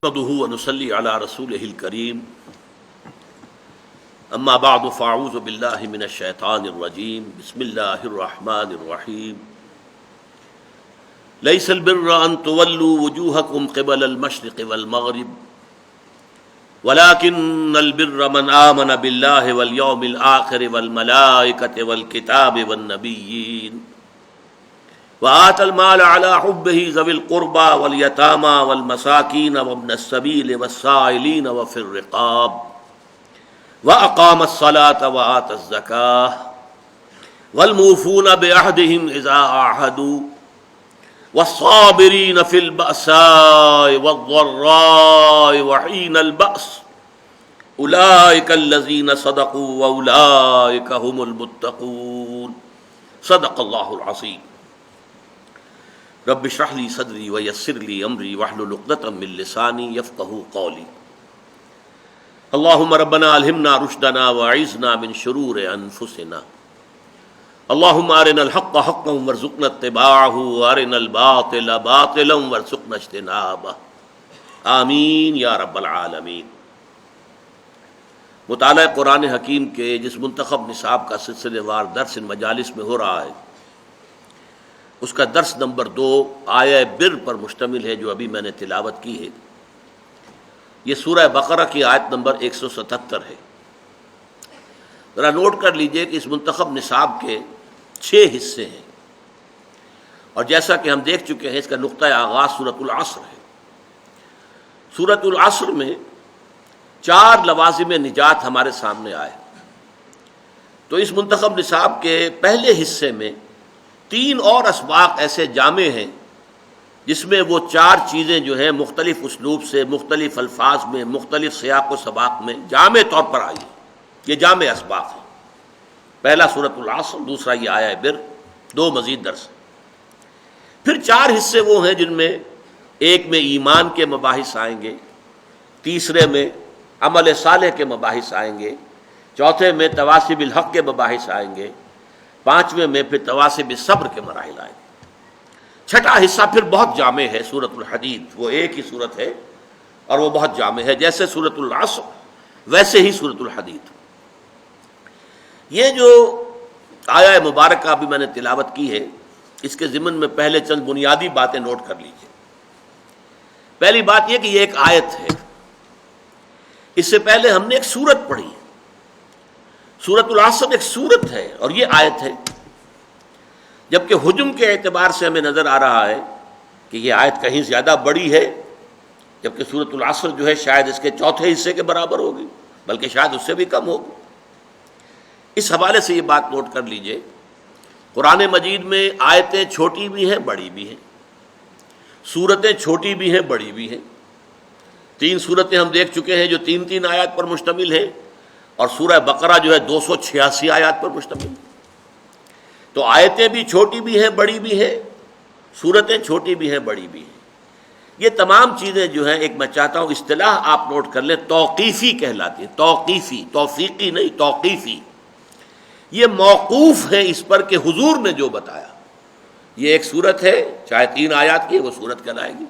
نحمده ونصلي على رسوله الكريم اما بعد فاعوذ بالله من الشيطان الرجيم بسم الله الرحمن الرحيم ليس البر ان تولوا وجوهكم قبل المشرق والمغرب ولكن البر من آمن بالله واليوم الآخر والملائكة والكتاب والنبيين وآتى المال على حبه ذوي القربى واليتامى والمساكين وابن السبيل والسائلين وفي الرقاب وأقام الصلاة وآتى الزكاة والموفون بعهدهم إذا عاهدوا والصابرين في البأساء والضراء وحين البأس أولئك الذين صدقوا وأولئك هم المتقون صدق الله العظيم رب اشرح لي صدري ويسر لي امري واحلل عقدة من لساني يفقهوا قولي اللهم ربنا الهمنا رشدنا واعذنا من شرور انفسنا اللهم ارنا الحق حقا وارزقنا اتباعه وارنا الباطل باطلا وارزقنا اجتنابه آمین یا رب العالمین۔ مطالعہ قرآن حکیم کے جس منتخب نصاب کا سلسلے وار درس ان مجالس میں ہو رہا ہے، اس کا درس نمبر 2 آیہ بر پر مشتمل ہے جو ابھی میں نے تلاوت کی ہے۔ یہ سورہ بقرہ کی آیت نمبر 177 ہے۔ ذرا نوٹ کر لیجئے کہ اس منتخب نصاب کے 6 حصے ہیں، اور جیسا کہ ہم دیکھ چکے ہیں اس کا نقطہ آغاز سورۃ العصر ہے۔ سورۃ العصر میں 4 لوازم نجات ہمارے سامنے آئے، تو اس منتخب نصاب کے پہلے حصے میں 3 اور اسباق ایسے جامع ہیں جس میں وہ 4 چیزیں جو ہیں مختلف اسلوب سے، مختلف الفاظ میں، مختلف سیاق و سباق میں جامع طور پر آئی ہیں۔ یہ جامع اسباق ہیں، پہلا سورۃ العصر، دوسرا یہ آیہ بر، 2 مزید درس۔ پھر 4 حصے وہ ہیں جن میں ایک میں ایمان کے مباحث آئیں گے، تیسرے میں عمل صالح کے مباحث آئیں گے، چوتھے میں تواصی بالحق کے مباحث آئیں گے، 5ویں میں پھر تواصی بالصبر کے مراحل آئیں گے۔ 6واں حصہ پھر بہت جامع ہے، سورۃ الحدید، وہ ایک ہی سورت ہے اور وہ بہت جامع ہے، جیسے سورۃ العصر ویسے ہی سورۃ الحدید۔ یہ جو آیہ مبارکہ ابھی میں نے تلاوت کی ہے، اس کے ضمن میں پہلے چند بنیادی باتیں نوٹ کر لیجیے۔ پہلی بات یہ کہ یہ ایک آیت ہے، اس سے پہلے ہم نے ایک سورت پڑھی، سورۃ العصر ایک سورت ہے اور یہ آیت ہے، جبکہ حجم کے اعتبار سے ہمیں نظر آ رہا ہے کہ یہ آیت کہیں زیادہ بڑی ہے، جبکہ سورۃ العصر جو ہے شاید اس کے 4تھے حصے کے برابر ہوگی، بلکہ شاید اس سے بھی کم ہوگی۔ اس حوالے سے یہ بات نوٹ کر لیجئے، قرآن مجید میں آیتیں چھوٹی بھی ہیں بڑی بھی ہیں، سورتیں چھوٹی بھی ہیں بڑی بھی ہیں۔ 3 سورتیں ہم دیکھ چکے ہیں جو 3 آیات پر مشتمل ہے، اور سورہ بقرہ جو ہے 286 آیات پر مشتمل ہے۔ تو آیتیں بھی چھوٹی بھی ہیں بڑی بھی ہیں، سورتیں چھوٹی بھی ہیں بڑی بھی ہیں۔ یہ تمام چیزیں جو ہیں، ایک میں چاہتا ہوں اصطلاح آپ نوٹ کر لیں، توقیفی کہلاتی ہے، توقیفی، توفیقی نہیں، توقیفی۔ یہ موقوف ہے اس پر کہ حضور نے جو بتایا۔ یہ ایک سورت ہے، چاہے 3 آیات کی، وہ سورت کہلائے گی۔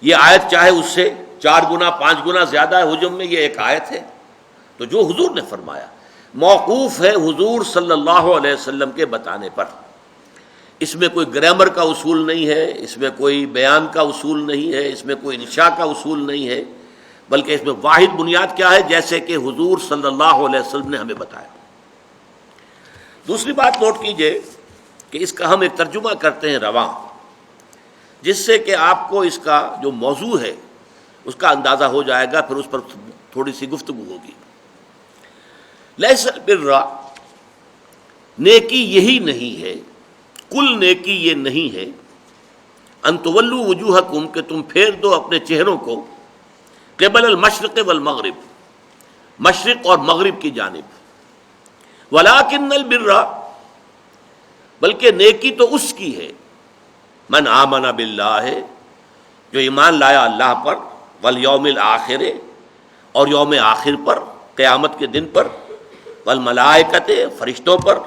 یہ آیت چاہے اس سے 4 گنا 5 گنا زیادہ ہے حجم میں، یہ ایک آیت ہے، تو جو حضور نے فرمایا موقوف ہے حضور صلی اللہ علیہ وسلم کے بتانے پر۔ اس میں کوئی گرامر کا اصول نہیں ہے، اس میں کوئی بیان کا اصول نہیں ہے، اس میں کوئی انشاء کا اصول نہیں ہے، بلکہ اس میں واحد بنیاد کیا ہے؟ جیسے کہ حضور صلی اللہ علیہ وسلم نے ہمیں بتایا۔ دوسری بات نوٹ کیجئے کہ اس کا ہم ایک ترجمہ کرتے ہیں رواں، جس سے کہ آپ کو اس کا جو موضوع ہے اس کا اندازہ ہو جائے گا، پھر اس پر تھوڑی سی گفتگو ہوگی۔ لیس البر، نیکی یہی نہیں ہے، کل نیکی یہ نہیں ہے، ان تولوا وجوہکم، کہ تم پھیر دو اپنے چہروں کو، قبل المشرق والمغرب، مشرق اور مغرب کی جانب، ولکن البر، بلکہ نیکی تو اس کی ہے، من آمن باللہ، جو ایمان لایا اللہ پر، والیوم الآخر، اور یوم آخر پر، قیامت کے دن پر، والملائکۃ، فرشتوں پر،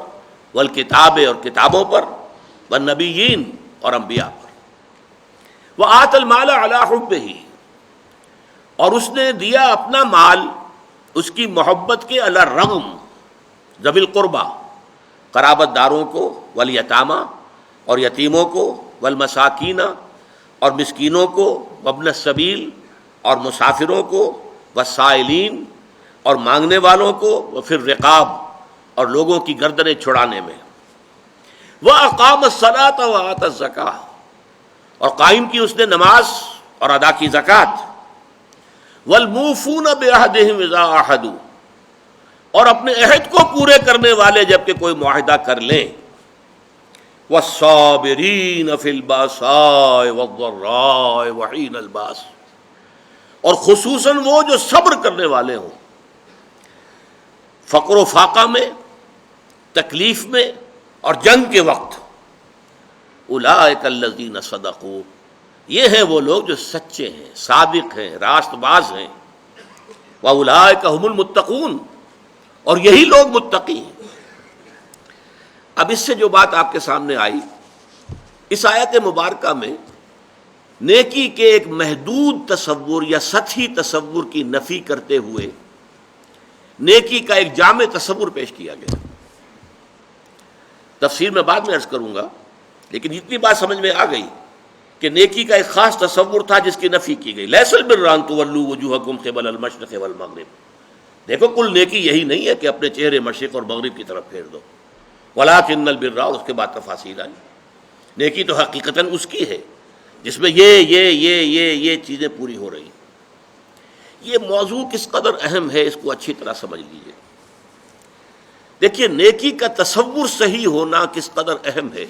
والکتاب، اور کتابوں پر، والنبیین، اور انبیاء پر، وآت المال علی حبہ، اور اس نے دیا اپنا مال اس کی محبت کے علی الرغم ذوی القربہ، قرابت داروں کو، والیتامہ اور یتیموں کو، والمساکین اور مسکینوں کو، وابن السبیل اور مسافروں کو، والسائلین اور مانگنے والوں کو، وفی الرقاب اور لوگوں کی گردنیں چھڑانے میں، وَأَقَامَ الصَّلَاةَ وَآتَى الزَّكَاةَ اور قائم کی اس نے نماز اور ادا کی زکوٰۃ، وَالْمُوفُونَ بِعَهْدِهِمْ إِذَا عَاهَدُوا اور اپنے عہد کو پورے کرنے والے جبکہ کوئی معاہدہ کر لیں، وَالصَّابِرِينَ فِي الْبَأْسَاءِ وَالضَّرَّاءِ وَحِينَ الْبَأْسِ اور خصوصاً وہ جو صبر کرنے والے ہوں فقر و فاقہ میں، تکلیف میں اور جنگ کے وقت، اولئک الذین صدقوا یہ ہیں وہ لوگ جو سچے ہیں، صادق ہیں، راست باز ہیں، واولئک ھم المتقون اور یہی لوگ متقی ہیں۔ اب اس سے جو بات آپ کے سامنے آئی، اس آیت مبارکہ میں نیکی کے ایک محدود تصور یا سطحی تصور کی نفی کرتے ہوئے نیکی کا ایک جامع تصور پیش کیا گیا۔ تفسیر میں بعد میں عرض کروں گا، لیکن اتنی بات سمجھ میں آ گئی کہ نیکی کا ایک خاص تصور تھا جس کی نفی کی گئی۔ لیس البر ان تولوا وجوہکم قبل المشرق والمغرب، دیکھو کل نیکی یہی نہیں ہے کہ اپنے چہرے مشرق اور مغرب کی طرف پھیر دو، ولکن البر اور اس کے بعد تفاصیل آئی۔ نیکی تو حقیقتاً اس کی ہے جس میں یہ چیزیں پوری ہو رہی ہیں۔ یہ موضوع کس قدر اہم ہے اس کو اچھی طرح سمجھ لیجیے۔ دیکھیے نیکی کا تصور صحیح ہونا کس قدر اہم ہے،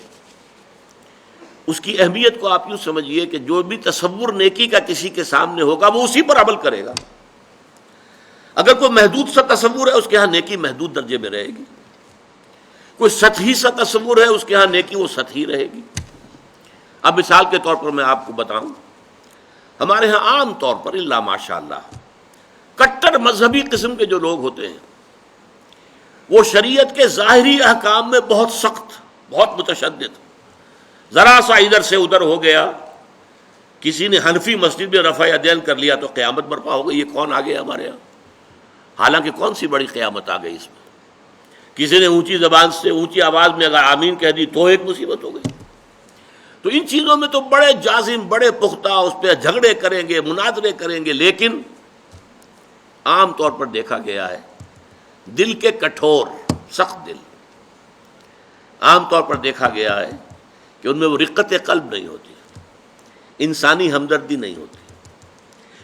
اس کی اہمیت کو آپ یوں سمجھیے کہ جو بھی تصور نیکی کا کسی کے سامنے ہوگا وہ اسی پر عمل کرے گا۔ اگر کوئی محدود سا تصور ہے اس کے ہاں نیکی محدود درجے میں رہے گی، کوئی سطحی سا تصور ہے اس کے ہاں نیکی وہ سطحی رہے گی۔ اب مثال کے طور پر میں آپ کو بتاؤں، ہمارے ہاں عام طور پر الا ماشاء اللہ کٹر مذہبی قسم کے جو لوگ ہوتے ہیں وہ شریعت کے ظاہری احکام میں بہت سخت، بہت متشدد، ذرا سا ادھر سے ادھر ہو گیا، کسی نے حنفی مسجد میں رفع یدین کر لیا تو قیامت برپا ہو گئی، یہ کون آ گیا ہمارے یہاں؟ حالانکہ کون سی بڑی قیامت آ گئی اس میں؟ کسی نے اونچی زبان سے اونچی آواز میں اگر آمین کہہ دی تو ایک مصیبت ہو گئی۔ تو ان چیزوں میں تو بڑے جازم، بڑے پختہ اس پہ جھگڑے کریں گے، مناظرے کریں گے، لیکن عام طور پر دیکھا گیا ہے دل کے کٹھور، سخت دل، عام طور پر دیکھا گیا ہے کہ ان میں وہ رقت قلب نہیں ہوتی، انسانی ہمدردی نہیں ہوتی۔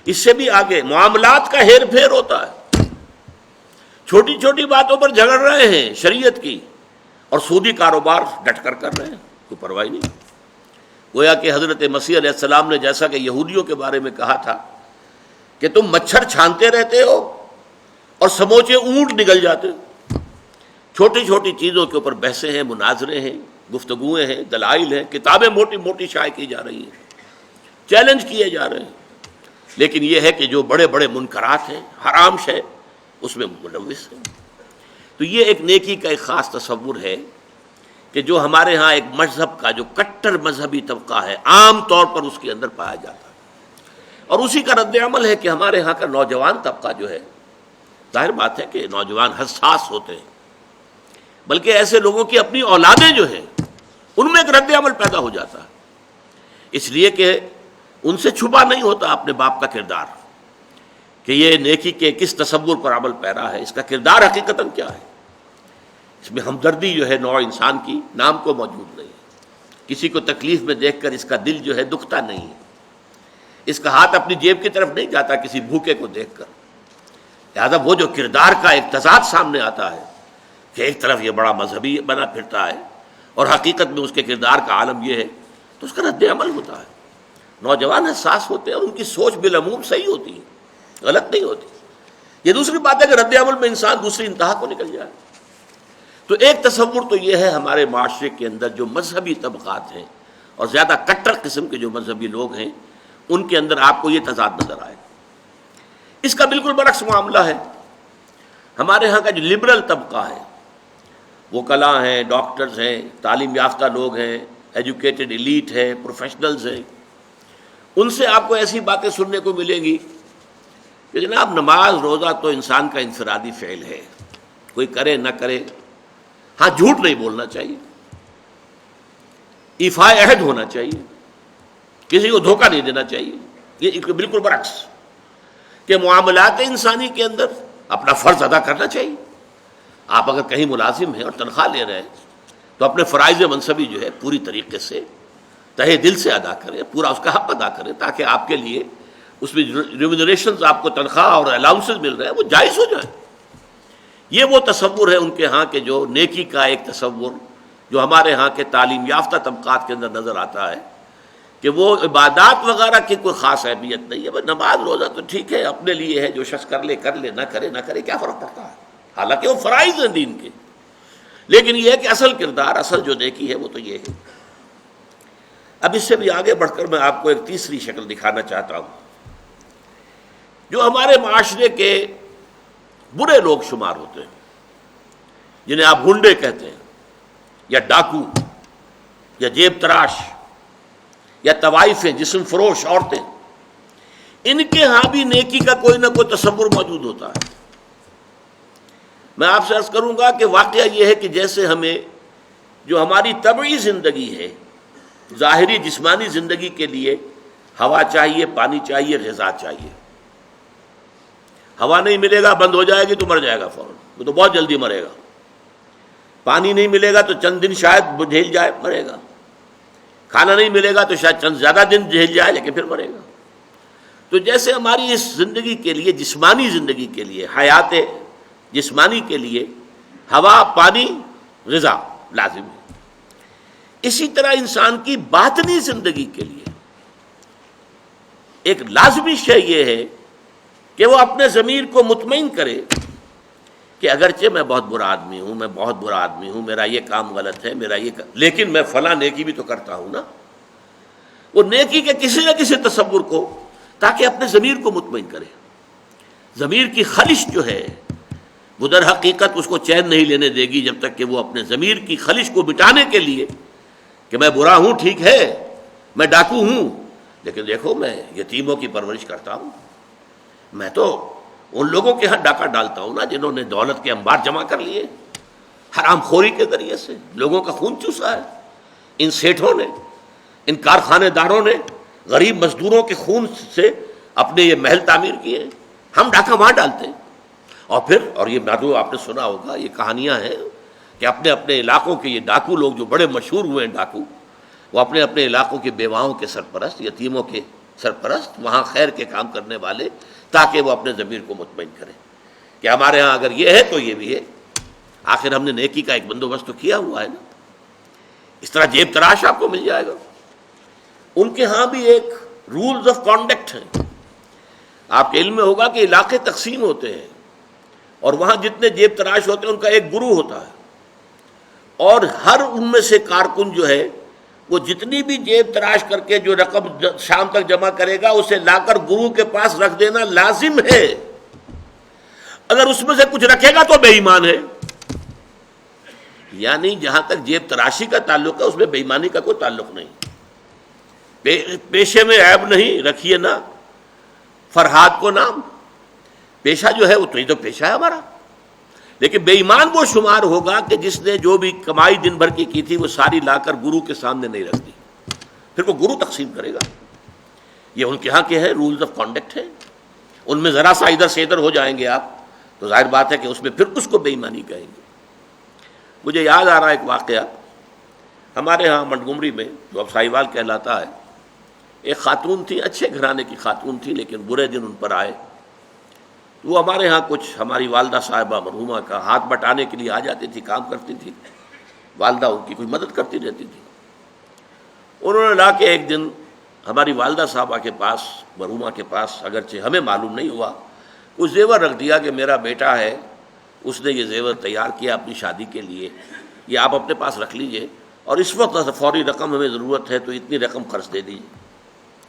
اس سے بھی آگے معاملات کا ہیر پھیر ہوتا ہے، چھوٹی چھوٹی باتوں پر جھگڑ رہے ہیں شریعت کی، اور سودی کاروبار ڈٹ کر رہے ہیں، کوئی پرواہ نہیں۔ گویا کہ حضرت مسیح علیہ السلام نے جیسا کہ یہودیوں کے بارے میں کہا تھا کہ تم مچھر چھانتے رہتے ہو اور سموچے اونٹ نگل جاتے ہو۔ چھوٹی چھوٹی چیزوں کے اوپر بحثیں ہیں، مناظرے ہیں، گفتگویں ہیں، دلائل ہیں، کتابیں موٹی موٹی شائع کی جا رہی ہیں، چیلنج کیے جا رہے ہیں، لیکن یہ ہے کہ جو بڑے بڑے منکرات ہیں، حرام شے، اس میں ملوث ہے۔ تو یہ ایک نیکی کا ایک خاص تصور ہے کہ جو ہمارے ہاں ایک مذہب کا جو کٹر مذہبی طبقہ ہے عام طور پر اس کے اندر پایا جاتا ہے، اور اسی کا رد عمل ہے کہ ہمارے ہاں کا نوجوان طبقہ جو ہے، ظاہر بات ہے کہ نوجوان حساس ہوتے ہیں، بلکہ ایسے لوگوں کی اپنی اولادیں جو ہیں ان میں ایک رد عمل پیدا ہو جاتا ہے، اس لیے کہ ان سے چھپا نہیں ہوتا اپنے باپ کا کردار کہ یہ نیکی کے کس تصور پر عمل پیرا ہے، اس کا کردار حقیقتاً کیا ہے۔ اس میں ہمدردی جو ہے نوع انسان کی نام کو موجود نہیں ہے، کسی کو تکلیف میں دیکھ کر اس کا دل جو ہے دکھتا نہیں ہے، اس کا ہاتھ اپنی جیب کی طرف نہیں جاتا کسی بھوکے کو دیکھ کر۔ لہذا وہ جو کردار کا ایک تضاد سامنے آتا ہے کہ ایک طرف یہ بڑا مذہبی بنا پھرتا ہے اور حقیقت میں اس کے کردار کا عالم یہ ہے، تو اس کا رد عمل ہوتا ہے۔ نوجوان حساس ہوتے ہیں اور ان کی سوچ بالعموم صحیح ہوتی ہے، غلط نہیں ہوتی۔ یہ دوسری بات ہے کہ رد عمل میں انسان دوسری انتہا کو نکل جائے۔ تو ایک تصور تو یہ ہے ہمارے معاشرے کے اندر جو مذہبی طبقات ہیں اور زیادہ کٹر قسم کے جو مذہبی لوگ ہیں ان کے اندر آپ کو یہ تضاد نظر آئے۔ اس کا بالکل برعکس معاملہ ہے ہمارے ہاں کا جو لبرل طبقہ ہے، وکلاء ہیں، ڈاکٹرز ہیں، تعلیم یافتہ لوگ ہیں، ایجوکیٹڈ ایلیٹ ہے، پروفیشنلز ہیں، ان سے آپ کو ایسی باتیں سننے کو ملیں گی کہ جناب نماز روزہ تو انسان کا انفرادی فعل ہے، کوئی کرے نہ کرے، ہاں جھوٹ نہیں بولنا چاہیے، ایفاء عہد ہونا چاہیے، کسی کو دھوکہ نہیں دینا چاہیے. یہ بالکل برعکس کہ معاملات انسانی کے اندر اپنا فرض ادا کرنا چاہیے. آپ اگر کہیں ملازم ہیں اور تنخواہ لے رہے ہیں تو اپنے فرائض منصبی جو ہے پوری طریقے سے تہہ دل سے ادا کریں، پورا اس کا حق ادا کریں، تاکہ آپ کے لیے اس میں ریمونریشنز، آپ کو تنخواہ اور الاؤنسز مل رہے ہیں، وہ جائز ہو جائیں. یہ وہ تصور ہے ان کے ہاں کہ جو نیکی کا ایک تصور جو ہمارے ہاں کے تعلیم یافتہ طبقات کے اندر نظر آتا ہے کہ وہ عبادات وغیرہ کی کوئی خاص اہمیت نہیں ہے. بس نماز روزہ تو ٹھیک ہے، اپنے لیے ہے، جو شخص کر لے، نہ کرے کیا فرق پڑتا ہے، حالانکہ وہ فرائض ہیں دین کے. لیکن یہ ہے کہ اصل کردار، اصل جو نیکی ہے وہ تو یہ ہے. اب اس سے بھی آگے بڑھ کر میں آپ کو ایک تیسری شکل دکھانا چاہتا ہوں جو ہمارے معاشرے کے برے لوگ شمار ہوتے ہیں، جنہیں آپ گنڈے کہتے ہیں، یا ڈاکو، یا جیب تراش، یا طوائفیں، جسم فروش عورتیں. ان کے ہاں بھی نیکی کا کوئی نہ کوئی تصور موجود ہوتا ہے. میں آپ سے عرض کروں گا کہ واقعہ یہ ہے کہ جیسے ہمیں جو ہماری طبعی زندگی ہے، ظاہری جسمانی زندگی کے لیے ہوا چاہیے، پانی چاہیے، غذا چاہیے. ہوا نہیں ملے گا، بند ہو جائے گی تو مر جائے گا فوراً، وہ تو بہت جلدی مرے گا. پانی نہیں ملے گا تو چند دن شاید جھیل جائے، مرے گا. کھانا نہیں ملے گا تو شاید چند زیادہ دن جھیل جائے لیکن پھر مرے گا. تو جیسے ہماری اس زندگی کے لیے، جسمانی زندگی کے لیے، حیات جسمانی کے لیے ہوا، پانی، غذا لازم ہے، اسی طرح انسان کی باطنی زندگی کے لیے ایک لازمی شے یہ ہے کہ وہ اپنے ضمیر کو مطمئن کرے کہ اگرچہ میں بہت برا آدمی ہوں، میرا یہ کام غلط ہے، لیکن میں فلاں نیکی بھی تو کرتا ہوں نا. وہ نیکی کے کسی نہ کسی تصور کو، تاکہ اپنے ضمیر کو مطمئن کرے. ضمیر کی خلش جو ہے وہ در حقیقت اس کو چین نہیں لینے دے گی جب تک کہ وہ اپنے ضمیر کی خلش کو مٹانے کے لیے کہ میں برا ہوں، ٹھیک ہے، میں ڈاکو ہوں، لیکن دیکھو میں یتیموں کی پرورش کرتا ہوں، میں تو ان لوگوں کے ہاں ڈاکہ ڈالتا ہوں نا جنہوں نے دولت کے انبار جمع کر لیے، حرام خوری کے ذریعے سے لوگوں کا خون چوسا ہے. ان سیٹھوں نے، ان کارخانے داروں نے غریب مزدوروں کے خون سے اپنے یہ محل تعمیر کیے. ہم ڈاکہ وہاں ڈالتے ہیں. اور یہ معلوم آپ نے سنا ہوگا، یہ کہانیاں ہیں کہ اپنے اپنے علاقوں کے یہ ڈاکو لوگ جو بڑے مشہور ہوئے ہیں ڈاکو، وہ اپنے اپنے علاقوں کے بیواؤں کے سرپرست، یتیموں کے سرپرست، وہاں خیر کے کام کرنے والے، تاکہ وہ اپنے ضمیر کو مطمئن کریں کہ ہمارے ہاں اگر یہ ہے تو یہ بھی ہے، آخر ہم نے نیکی کا ایک بندوبست تو کیا ہوا ہے نا. اس طرح جیب تراش آپ کو مل جائے گا. ان کے ہاں بھی ایک رولز آف کانڈکٹ ہیں. آپ کے علم میں ہوگا کہ علاقے تقسیم ہوتے ہیں اور وہاں جتنے جیب تراش ہوتے ہیں ان کا ایک گروہ ہوتا ہے، اور ہر ان میں سے کارکن جو ہے وہ جتنی بھی جیب تراش کر کے جو رقم شام تک جمع کرے گا اسے لا کر گروہ کے پاس رکھ دینا لازم ہے. اگر اس میں سے کچھ رکھے گا تو بے ایمان ہے. یعنی جہاں تک جیب تراشی کا تعلق ہے اس میں بے ایمانی کا کوئی تعلق نہیں. پیشے میں عیب نہیں، رکھیے نا فرہاد کو نام، پیشہ جو ہے وہ تو پیشہ ہے ہمارا. لیکن بے ایمان وہ شمار ہوگا کہ جس نے جو بھی کمائی دن بھر کی تھی وہ ساری لا کر گرو کے سامنے نہیں رکھ دی، پھر وہ گرو تقسیم کرے گا. یہ ان کے ہاں کے ہیں رولز آف کانڈکٹ ہیں. ان میں ذرا سا ادھر سے ادھر ہو جائیں گے آپ تو ظاہر بات ہے کہ اس میں پھر اس کو بے ایمانی کہیں گے. مجھے یاد آ رہا ہے ایک واقعہ، ہمارے ہاں منٹگمری میں جو اب ساہیوال کہلاتا ہے، ایک خاتون تھی، اچھے گھرانے کی خاتون تھی، لیکن برے دن ان پر آئے. وہ ہمارے ہاں کچھ ہماری والدہ صاحبہ مرحومہ کا ہاتھ بٹانے کے لیے آ جاتی تھی، کام کرتی تھی، والدہ ان کی کوئی مدد کرتی رہتی تھی. انہوں نے لا کے ایک دن ہماری والدہ صاحبہ کے پاس، مرحومہ کے پاس، اگرچہ ہمیں معلوم نہیں ہوا، کچھ زیور رکھ دیا کہ میرا بیٹا ہے، اس نے یہ زیور تیار کیا اپنی شادی کے لیے، یہ آپ اپنے پاس رکھ لیجئے، اور اس وقت فوری رقم ہمیں ضرورت ہے تو اتنی رقم خرچ دے دیجیے.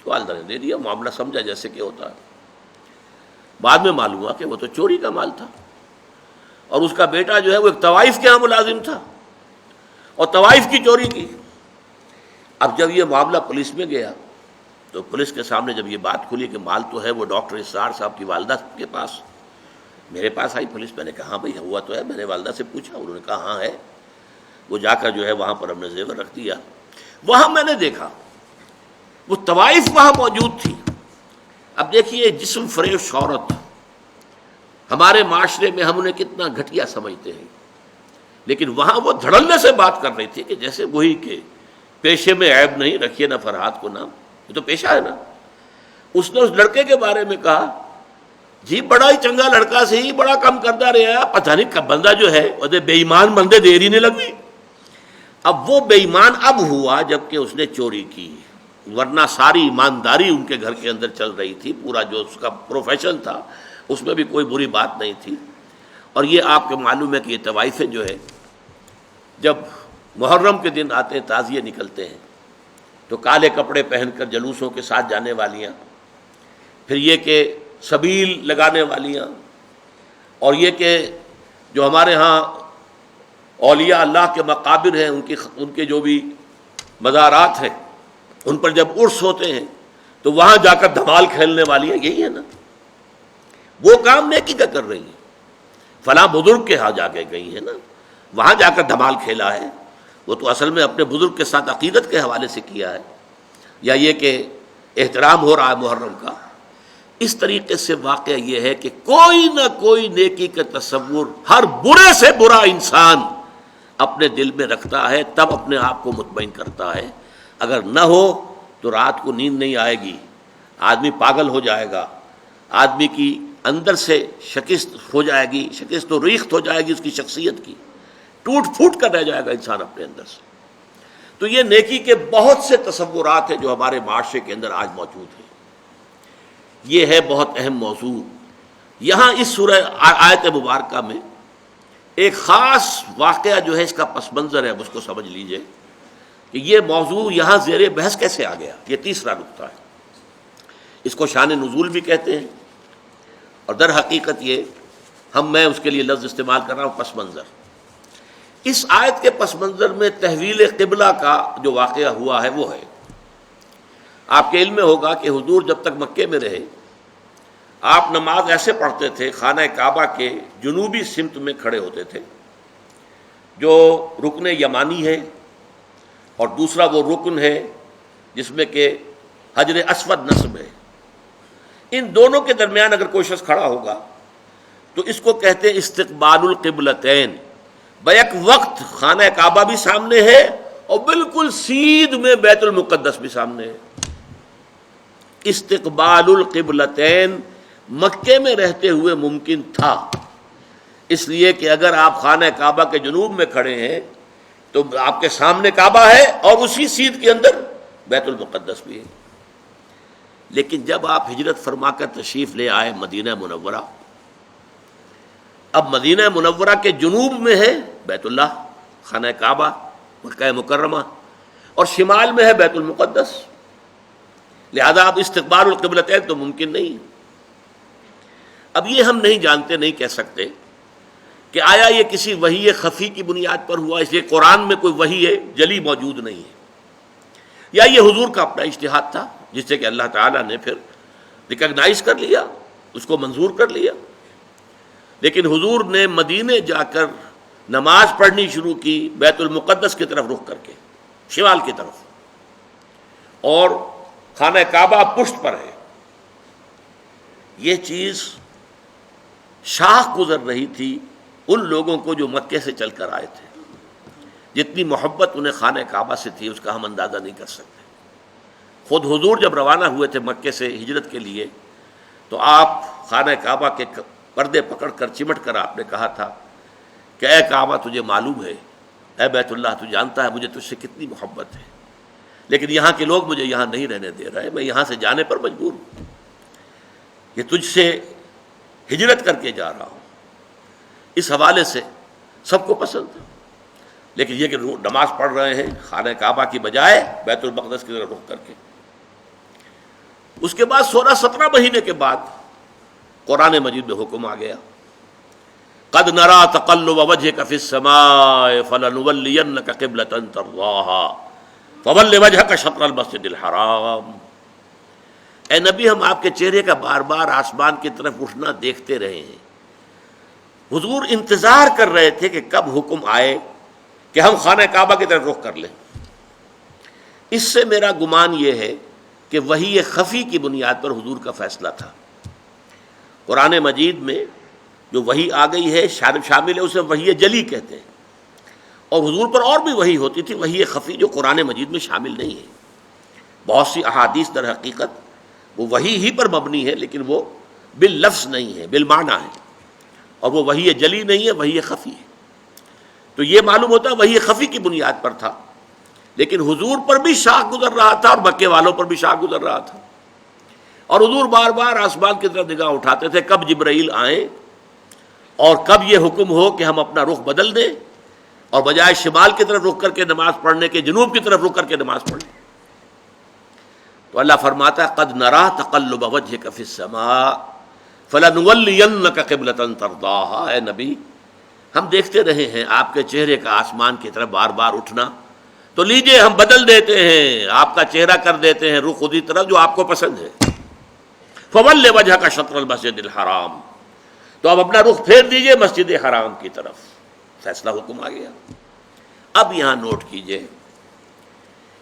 والدہ نے دے دیا، معاملہ سمجھا جیسے کہ ہوتا ہے. بعد میں معلوم ہوا کہ وہ تو چوری کا مال تھا، اور اس کا بیٹا جو ہے وہ ایک طوائف کے ہاں ملازم تھا اور طوائف کی چوری کی. اب جب یہ معاملہ پولیس میں گیا تو پولیس کے سامنے جب یہ بات کھلی کہ مال تو ہے وہ ڈاکٹر اسرار صاحب کی والدہ کے پاس، میرے پاس آئی پولیس، میں نے کہا ہاں بھائی ہوا تو ہے، میں نے والدہ سے پوچھا، انہوں نے کہا ہاں ہے۔ وہ جا کر جو ہے وہاں پر ہم نے زیور رکھ دیا۔ وہاں میں نے دیکھا وہ طوائف وہاں موجود تھی۔ اب دیکھیے جسم فریب شہرت ہمارے معاشرے میں ہم انہیں کتنا گھٹیا سمجھتے ہیں، لیکن وہاں وہ دھڑلنے سے بات کر رہی تھی کہ جیسے وہی کہ پیشے میں عیب نہیں، رکھیے نہ فرحات کو نام، یہ تو پیشہ ہے نا۔ اس نے اس لڑکے کے بارے میں کہا جی بڑا ہی چنگا لڑکا سی، بڑا کم کرتا رہا، پتہ نہیں کب بندہ جو ہے وہ بے ایمان بندے دیر ہی نہیں لگی۔ اب وہ بے ایمان اب ہوا جب کہ اس نے چوری کی، ورنہ ساری ایمانداری ان کے گھر کے اندر چل رہی تھی، پورا جو اس کا پروفیشن تھا اس میں بھی کوئی بری بات نہیں تھی۔ اور یہ آپ کو معلوم ہے کہ یہ طوائفیں جو ہے جب محرم کے دن آتے ہیں، تعزیے نکلتے ہیں، تو کالے کپڑے پہن کر جلوسوں کے ساتھ جانے والیاں، پھر یہ کہ سبیل لگانے والیاں، اور یہ کہ جو ہمارے ہاں اولیاء اللہ کے مقابر ہیں ان کے جو بھی مزارات ہیں ان پر جب عرس ہوتے ہیں تو وہاں جا کر دھمال کھیلنے والیاں یہی ہے نا۔ وہ کام نیکی کا کر رہی ہیں، فلاں بزرگ کے ہاں جا کے گئی ہیں نا، وہاں جا کر دھمال کھیلا ہے، وہ تو اصل میں اپنے بزرگ کے ساتھ عقیدت کے حوالے سے کیا ہے، یا یہ کہ احترام ہو رہا ہے محرم کا۔ اس طریقے سے واقعہ یہ ہے کہ کوئی نہ کوئی نیکی کا تصور ہر برے سے برا انسان اپنے دل میں رکھتا ہے، تب اپنے آپ کو مطمئن کرتا ہے۔ اگر نہ ہو تو رات کو نیند نہیں آئے گی، آدمی پاگل ہو جائے گا، آدمی کی اندر سے شکست ہو جائے گی، شکست و ریخت ہو جائے گی اس کی شخصیت کی، ٹوٹ پھوٹ کر رہ جائے گا انسان اپنے اندر سے۔ تو یہ نیکی کے بہت سے تصورات ہیں جو ہمارے معاشرے کے اندر آج موجود ہیں۔ یہ ہے بہت اہم موضوع۔ یہاں اس سورہ آیت مبارکہ میں ایک خاص واقعہ جو ہے اس کا پس منظر ہے، اب اس کو سمجھ لیجئے کہ یہ موضوع یہاں زیر بحث کیسے آ گیا۔ یہ تیسرا نقطہ ہے، اس کو شان نزول بھی کہتے ہیں، اور در حقیقت یہ میں اس کے لیے لفظ استعمال کر رہا ہوں پس منظر۔ اس آیت کے پس منظر میں تحویل قبلہ کا جو واقعہ ہوا ہے وہ ہے، آپ کے علم میں ہوگا کہ حضور جب تک مکے میں رہے آپ نماز ایسے پڑھتے تھے، خانہ کعبہ کے جنوبی سمت میں کھڑے ہوتے تھے، جو رکن یمانی ہے، اور دوسرا وہ رکن ہے جس میں کہ حجر اسود نصب ہے۔ ان دونوں کے درمیان اگر کوئی شخص کھڑا ہوگا تو اس کو کہتے ہیں استقبال القبلتین، بیک وقت خانہ کعبہ بھی سامنے ہے اور بالکل سیدھ میں بیت المقدس بھی سامنے ہے۔ استقبال القبلتین مکے میں رہتے ہوئے ممکن تھا، اس لیے کہ اگر آپ خانہ کعبہ کے جنوب میں کھڑے ہیں تو آپ کے سامنے کعبہ ہے اور اسی سیدھ کے اندر بیت المقدس بھی ہے۔ لیکن جب آپ ہجرت فرما کر تشریف لے آئے مدینہ منورہ، اب مدینہ منورہ کے جنوب میں ہے بیت اللہ خانہ کعبہ مکہ مکرمہ، اور شمال میں ہے بیت المقدس، لہذا اب استقبال القبلتین تو ممکن نہیں۔ اب یہ ہم نہیں جانتے، نہیں کہہ سکتے کہ آیا یہ کسی وحی خفی کی بنیاد پر ہوا، اس لیے قرآن میں کوئی وحی جلی موجود نہیں ہے، یا یہ حضور کا اپنا اجتہاد تھا جس سے کہ اللہ تعالیٰ نے پھر ریکگنائز کر لیا، اس کو منظور کر لیا۔ لیکن حضور نے مدینے جا کر نماز پڑھنی شروع کی بیت المقدس کی طرف رخ کر کے، شمال کی طرف، اور خانہ کعبہ پشت پر ہے۔ یہ چیز شاخ گزر رہی تھی ان لوگوں کو جو مکے سے چل کر آئے تھے، جتنی محبت انہیں خانہ کعبہ سے تھی اس کا ہم اندازہ نہیں کر سکتے۔ خود حضور جب روانہ ہوئے تھے مکے سے ہجرت کے لیے تو آپ خانہ کعبہ کے پردے پکڑ کر چمٹ کر آپ نے کہا تھا کہ اے کعبہ تجھے معلوم ہے، اے بیت اللہ تو جانتا ہے مجھے تجھ سے کتنی محبت ہے، لیکن یہاں کے لوگ مجھے یہاں نہیں رہنے دے رہے، میں یہاں سے جانے پر مجبور ہوں، یہ تجھ سے ہجرت کر کے جا رہا ہوں۔ اس حوالے سے سب کو پسند ہے، لیکن یہ کہ نماز پڑھ رہے ہیں خانہ کعبہ کی بجائے بیت المقدس کی طرف رخ کر کے۔ اس کے بعد 16-17 مہینے کے بعد قرآن مجید میں حکم آ گیا، قد نرى تقلب وجهك في السماء فلنولينك قبلة ترضاها فول وجهك شطر المسجد الحرام۔ اے نبی ہم آپ کے چہرے کا بار بار آسمان کی طرف اٹھنا دیکھتے رہے ہیں۔ حضور انتظار کر رہے تھے کہ کب حکم آئے کہ ہم خانہ کعبہ کی طرف رخ کر لیں۔ اس سے میرا گمان یہ ہے کہ وحی خفی کی بنیاد پر حضور کا فیصلہ تھا۔ قرآن مجید میں جو وحی آ گئی ہے شامل ہے، اسے وحی جلی کہتے ہیں، اور حضور پر اور بھی وحی ہوتی تھی، وحی خفی جو قرآن مجید میں شامل نہیں ہے۔ بہت سی احادیث در حقیقت وہ وحی ہی پر مبنی ہے، لیکن وہ باللفظ نہیں ہے، بالمعنی ہے، اور وہ وحی جلی نہیں ہے، وحی خفی ہے۔ تو یہ معلوم ہوتا ہے وحی خفی کی بنیاد پر تھا، لیکن حضور پر بھی شاخ گزر رہا تھا اور مکے والوں پر بھی شاخ گزر رہا تھا، اور حضور بار بار آسمان کی طرف نگاہ اٹھاتے تھے کب جبرائیل آئیں اور کب یہ حکم ہو کہ ہم اپنا رخ بدل دیں اور بجائے شمال کی طرف رخ کر کے نماز پڑھنے کے جنوب کی طرف رخ کر کے نماز پڑھیں۔ تو اللہ فرماتا ہے قد نرا تقلب وجهك في السماء فلنولينك قبلة ترضاها۔ اے نبی ہم دیکھتے رہے ہیں آپ کے چہرے کا آسمان کی طرف بار بار اٹھنا، تو لیجئے ہم بدل دیتے ہیں، آپ کا چہرہ کر دیتے ہیں رخ اسی طرف جو آپ کو پسند ہے۔ فول وجهك شطر المسجد الحرام، تو اب اپنا رخ پھیر دیجئے مسجد حرام کی طرف۔ فیصلہ حکم آ گیا۔ اب یہاں نوٹ کیجئے،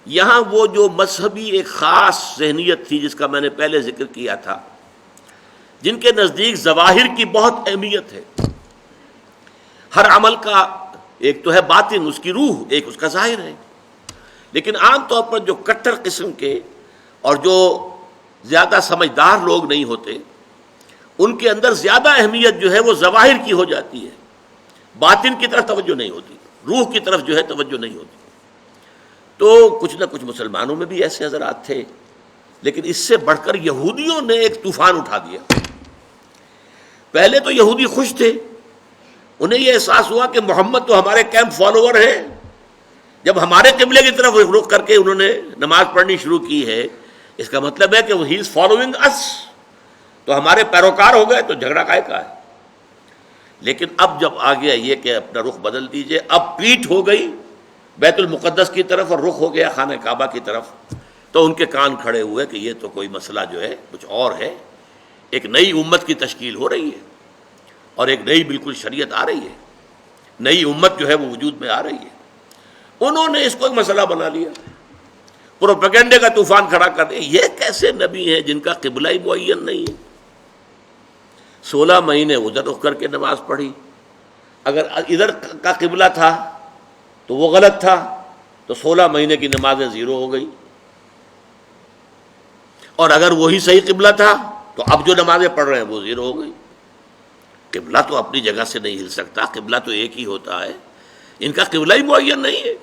یہاں وہ جو مذہبی ایک خاص ذہنیت تھی جس کا میں نے پہلے ذکر کیا تھا، جن کے نزدیک ظواہر کی بہت اہمیت ہے، ہر عمل کا ایک تو ہے باطن، اس کی روح، ایک اس کا ظاہر ہے، لیکن عام طور پر جو کٹر قسم کے اور جو زیادہ سمجھدار لوگ نہیں ہوتے، ان کے اندر زیادہ اہمیت جو ہے وہ ظواہر کی ہو جاتی ہے، باطن کی طرف توجہ نہیں ہوتی، روح کی طرف جو ہے توجہ نہیں ہوتی۔ تو کچھ نہ کچھ مسلمانوں میں بھی ایسے حضرات تھے، لیکن اس سے بڑھ کر یہودیوں نے ایک طوفان اٹھا دیا۔ پہلے تو یہودی خوش تھے، انہیں یہ احساس ہوا کہ محمد تو ہمارے کیمپ فالوور ہیں، جب ہمارے قبلے کی طرف رخ کر کے انہوں نے نماز پڑھنی شروع کی ہے، اس کا مطلب ہے کہ ہی از فالوئنگ اس، تو ہمارے پیروکار ہو گئے، تو جھگڑا کائے کا ہے۔ لیکن اب جب آ گیا یہ کہ اپنا رخ بدل دیجئے، اب پیٹھ ہو گئی بیت المقدس کی طرف اور رخ ہو گیا خانہ کعبہ کی طرف، تو ان کے کان کھڑے ہوئے کہ یہ تو کوئی مسئلہ جو ہے کچھ اور ہے، ایک نئی امت کی تشکیل ہو رہی ہے اور ایک نئی بالکل شریعت آ رہی ہے، نئی امت جو ہے وہ وجود میں آ رہی ہے۔ انہوں نے اس کو ایک مسئلہ بنا لیا، پروپیگنڈے کا طوفان کھڑا کر دیا۔ یہ کیسے نبی ہیں جن کا قبلہ ہی معین نہیں ہے؟ 16 مہینے ادھر رخ کر کے نماز پڑھی، اگر ادھر کا قبلہ تھا تو وہ غلط تھا، تو 16 مہینے کی نمازیں زیرو ہو گئی، اور اگر وہی صحیح قبلہ تھا تو اب جو نمازیں پڑھ رہے ہیں وہ زیرو ہو گئی۔ قبلہ تو اپنی جگہ سے نہیں ہل سکتا، قبلہ تو ایک ہی ہوتا ہے، ان کا قبلہ ہی معین نہیں ہے۔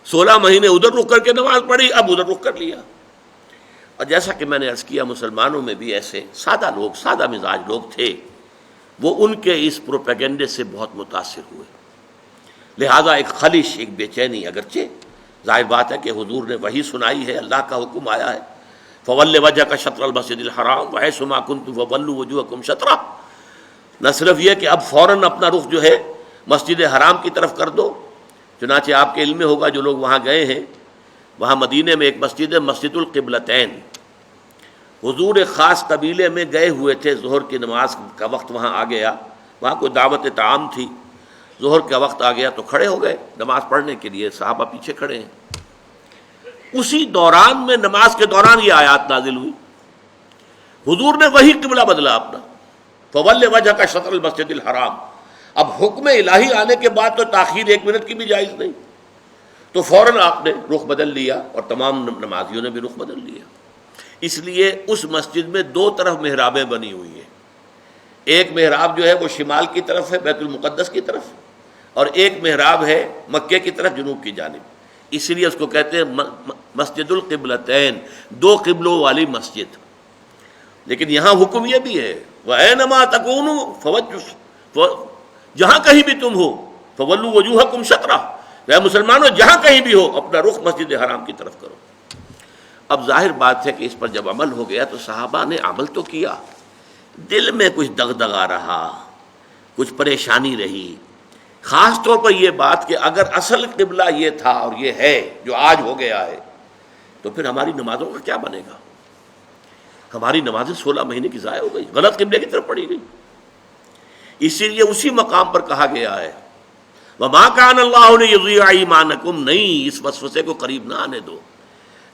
16 مہینے ادھر رخ کر کے نماز پڑھی، اب ادھر رخ کر لیا۔ اور جیسا کہ میں نے عرض کیا، مسلمانوں میں بھی ایسے سادہ لوگ، سادہ مزاج لوگ تھے، وہ ان کے اس پروپیگنڈے سے بہت متاثر ہوئے، لہذا ایک خلش، ایک بے چینی، اگرچہ ظاہر بات ہے کہ حضور نے وحی سنائی ہے، اللہ کا حکم آیا ہے فَوَلِّ وَجْهَكَ شَطْرَ الْمَسْجِدِ الْحَرَامِ وَحَيْثُ مَا كُنتُمْ فَوَلُّوا وُجُوهَكُمْ شَطْرَهُ، نہ صرف یہ کہ اب فوراً اپنا رخ جو ہے مسجد حرام کی طرف کر دو، چنانچہ آپ کے علم میں ہوگا جو لوگ وہاں گئے ہیں، وہاں مدینے میں ایک مسجد ہے مسجد القبلتین، حضور ایک خاص قبیلے میں گئے ہوئے تھے، ظہر کی نماز کا وقت وہاں آ گیا، وہاں کوئی دعوت طعام تھی، ظہر کا وقت آ گیا تو کھڑے ہو گئے نماز پڑھنے کے لیے، صحابہ پیچھے کھڑے ہیں۔ اسی دوران میں، نماز کے دوران یہ آیات نازل ہوئی، حضور نے وہی قبلہ بدلا اپنا، فَوَلِّ وَجْهَكَ شَطْرَ الْمَسْجِدِ الْحَرَامِ۔ اب حکم الہی آنے کے بعد تو تاخیر 1 منٹ کی بھی جائز نہیں، تو فوراً آپ نے رخ بدل لیا اور تمام نمازیوں نے بھی رخ بدل لیا۔ اس لیے اس مسجد میں 2 طرف محرابیں بنی ہوئی ہیں، ایک محراب جو ہے وہ شمال کی طرف ہے بیت المقدس کی طرف، اور ایک محراب ہے مکے کی طرف جنوب کی جانب، اس لیے اس کو کہتے ہیں مسجد القبلتین، 2 قبلوں والی مسجد۔ لیکن یہاں حکم یہ بھی ہے وَأَيْنَمَا تَكُونُوا فَوَجُّ، جہاں کہیں بھی تم ہو فَوَلُّوا وُجُوهَكُمْ شَطْرَهُ، اے مسلمانوں جہاں کہیں بھی ہو اپنا رخ مسجد حرام کی طرف کرو۔ اب ظاہر بات ہے کہ اس پر جب عمل ہو گیا تو صحابہ نے عمل تو کیا، دل میں کچھ دغدغہ رہا، کچھ پریشانی رہی، خاص طور پر یہ بات کہ اگر اصل قبلہ یہ تھا اور یہ ہے جو آج ہو گیا ہے، تو پھر ہماری نمازوں کا کیا بنے گا؟ ہماری نمازیں 16 مہینے کی ضائع ہو گئی، غلط قبلے کی طرف پڑھی گئی. اسی لیے اسی مقام پر کہا گیا ہے وَمَا كَانَ اللَّهُ لِيُضِيعَ إِيمَانَكُمْ، نہیں اس وسوسے کو قریب نہ آنے دو.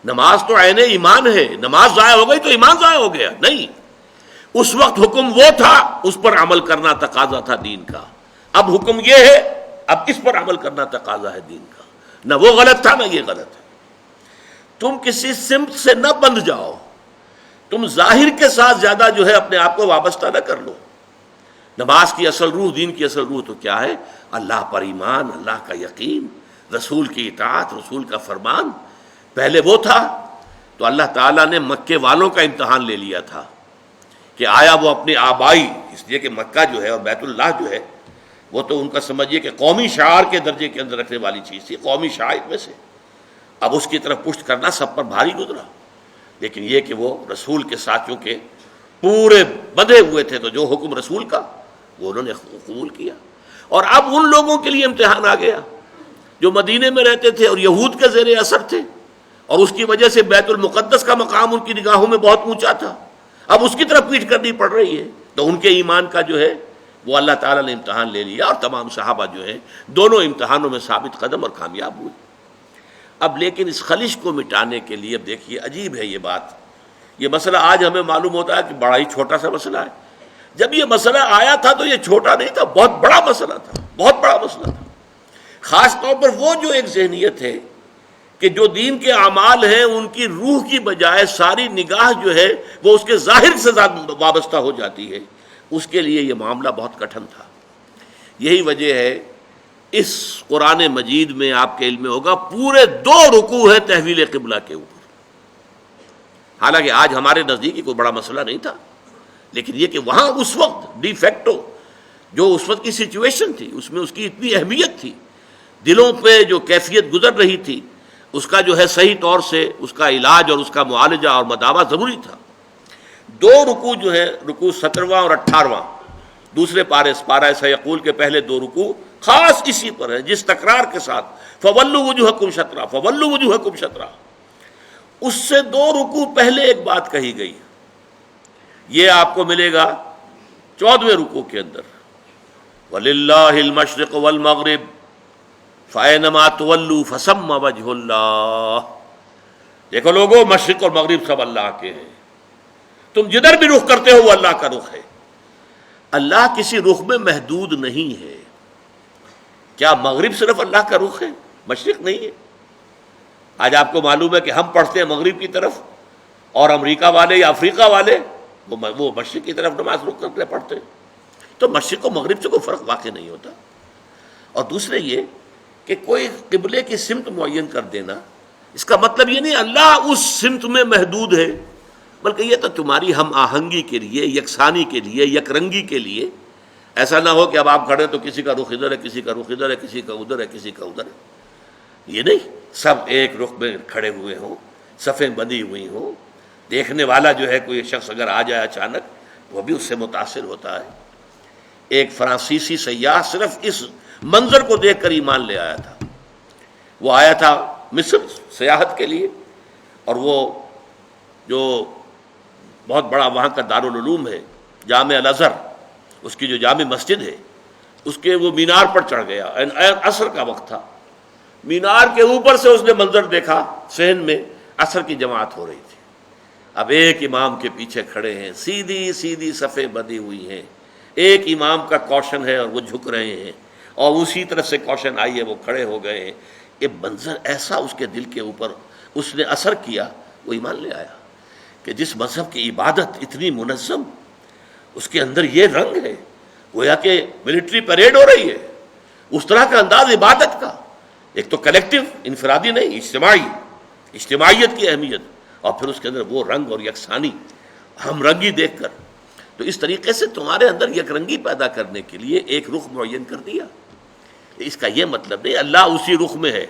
نماز تو عین ایمان ہے، نماز ضائع ہو گئی تو ایمان ضائع ہو گیا نہیں. اس وقت حکم وہ تھا، اس پر عمل کرنا تقاضا تھا دین کا. اب حکم یہ ہے، اب اس پر عمل کرنا تقاضا ہے دین کا. نہ وہ غلط تھا نہ یہ غلط ہے. تم کسی سمت سے نہ بندھ جاؤ، تم ظاہر کے ساتھ زیادہ جو ہے اپنے آپ کو وابستہ نہ کر لو. نماز کی اصل روح، دین کی اصل روح تو کیا ہے؟ اللہ پر ایمان، اللہ کا یقین، رسول کی اطاعت، رسول کا فرمان. پہلے وہ تھا تو اللہ تعالیٰ نے مکے والوں کا امتحان لے لیا تھا کہ آیا وہ اپنے آبائی، اس لیے کہ مکہ جو ہے اور بیت اللہ جو ہے وہ تو ان کا سمجھیے کہ قومی شعار کے درجے کے اندر رکھنے والی چیز تھی، قومی شعائر میں سے. اب اس کی طرف پشت کرنا سب پر بھاری گزرا، لیکن یہ کہ وہ رسول کے ساتھیوں کے پورے بندھے ہوئے تھے، تو جو حکم رسول کا وہ انہوں نے قبول کیا. اور اب ان لوگوں کے لیے امتحان آ گیا جو مدینے میں رہتے تھے اور یہود کے زیر اثر تھے، اور اس کی وجہ سے بیت المقدس کا مقام ان کی نگاہوں میں بہت اونچا تھا. اب اس کی طرف پیٹ کرنی پڑ رہی ہے، تو ان کے ایمان کا جو ہے وہ اللہ تعالیٰ نے امتحان لے لیا، اور تمام صحابہ جو ہیں دونوں امتحانوں میں ثابت قدم اور کامیاب ہوئے. اب لیکن اس خلش کو مٹانے کے لیے اب دیکھیے عجیب ہے یہ بات. یہ مسئلہ آج ہمیں معلوم ہوتا ہے کہ بڑا ہی چھوٹا سا مسئلہ ہے. جب یہ مسئلہ آیا تھا تو یہ چھوٹا نہیں تھا، بہت بڑا مسئلہ تھا، بہت بڑا مسئلہ تھا. خاص طور پر وہ جو ایک ذہنیت ہے کہ جو دین کے اعمال ہیں ان کی روح کی بجائے ساری نگاہ جو ہے وہ اس کے ظاہر سے زیادہ وابستہ ہو جاتی ہے، اس کے لیے یہ معاملہ بہت کٹھن تھا. یہی وجہ ہے اس قرآن مجید میں آپ کے علم میں ہوگا پورے 2 رکوع ہے تحویل قبلہ کے اوپر. حالانکہ آج ہمارے نزدیک کوئی بڑا مسئلہ نہیں تھا، لیکن یہ کہ وہاں اس وقت ڈی فیکٹو جو اس وقت کی سچویشن تھی اس میں اس کی اتنی اہمیت تھی، دلوں پہ جو کیفیت گزر رہی تھی اس کا جو ہے صحیح طور سے اس کا علاج اور اس کا معالجہ اور مداوع ضروری تھا. 2 رکوع جو ہے، رکوع 17واں اور 18واں، دوسرے پارہ سیقول کے پہلے 2 رکوع خاص اسی پر ہے جس تکرار کے ساتھ فولوا وجوہکم شطرہ، فولوا وجوہکم شطرہ. اس سے 2 رکوع پہلے ایک بات کہی گئی، یہ آپ کو ملے گا 14ویں رکوع کے اندر وَلِلَّهِ الْمَشْرِقُ وَالْمَغْرِبُ فَأَيْنَمَا تُوَلُّوا فَثَمَّ وَجْهُ اللَّهِ. دیکھو لوگو، مشرق اور مغرب سب اللہ کے ہیں، تم جدھر بھی رخ کرتے ہو وہ اللہ کا رخ ہے. اللہ کسی رخ میں محدود نہیں ہے. کیا مغرب صرف اللہ کا رخ ہے، مشرق نہیں ہے؟ آج آپ کو معلوم ہے کہ ہم پڑھتے ہیں مغرب کی طرف، اور امریکہ والے یا افریقہ والے وہ مشرق کی طرف نماز رخ کرتے پڑھتے ہیں. تو مشرق و مغرب سے کوئی فرق واقع نہیں ہوتا. اور دوسرے یہ کہ کوئی قبلے کی سمت معین کر دینا، اس کا مطلب یہ نہیں اللہ اس سمت میں محدود ہے، بلکہ یہ تو تمہاری ہم آہنگی کے لیے، یکسانی کے لیے، یک رنگی کے لیے. ایسا نہ ہو کہ اب آپ کھڑے تو کسی کا رخ ادھر ہے، کسی کا رخ ادھر ہے، کسی کا ادھر ہے، کسی کا ادھر ہے. یہ نہیں، سب ایک رخ میں کھڑے ہوئے ہوں، صفیں بندھی ہوئی ہوں. دیکھنے والا جو ہے کوئی شخص اگر آ جائے اچانک وہ بھی اس سے متاثر ہوتا ہے. ایک فرانسیسی سیاح صرف اس منظر کو دیکھ کر ایمان لے آیا تھا. وہ آیا تھا مصر سیاحت کے لیے، اور وہ جو بہت بڑا وہاں کا دارالعلوم ہے جامع الازہر، اس کی جو جامع مسجد ہے اس کے وہ مینار پر چڑھ گیا. عصر کا وقت تھا، مینار کے اوپر سے اس نے منظر دیکھا، صحن میں عصر کی جماعت ہو رہی تھی. اب ایک امام کے پیچھے کھڑے ہیں، سیدھی سیدھی صفیں بندھی ہوئی ہیں، ایک امام کا کوشن ہے اور وہ جھک رہے ہیں، اور اسی طرح سے کوشن آئی ہے وہ کھڑے ہو گئے ہیں. یہ منظر ایسا اس کے دل کے اوپر اس نے اثر کیا، وہ ایمان لے آیا کہ جس مذہب کی عبادت اتنی منظم، اس کے اندر یہ رنگ ہے، گویا کہ ملٹری پریڈ ہو رہی ہے، اس طرح کا انداز عبادت کا. ایک تو کلیکٹیو، انفرادی نہیں، اجتماعیت کی اہمیت، اور پھر اس کے اندر وہ رنگ اور یکسانی، ہم رنگی دیکھ کر. تو اس طریقے سے تمہارے اندر یک رنگی پیدا کرنے کے لیے ایک رخ معین کر دیا. اس کا یہ مطلب نہیں اللہ اسی رخ میں ہے.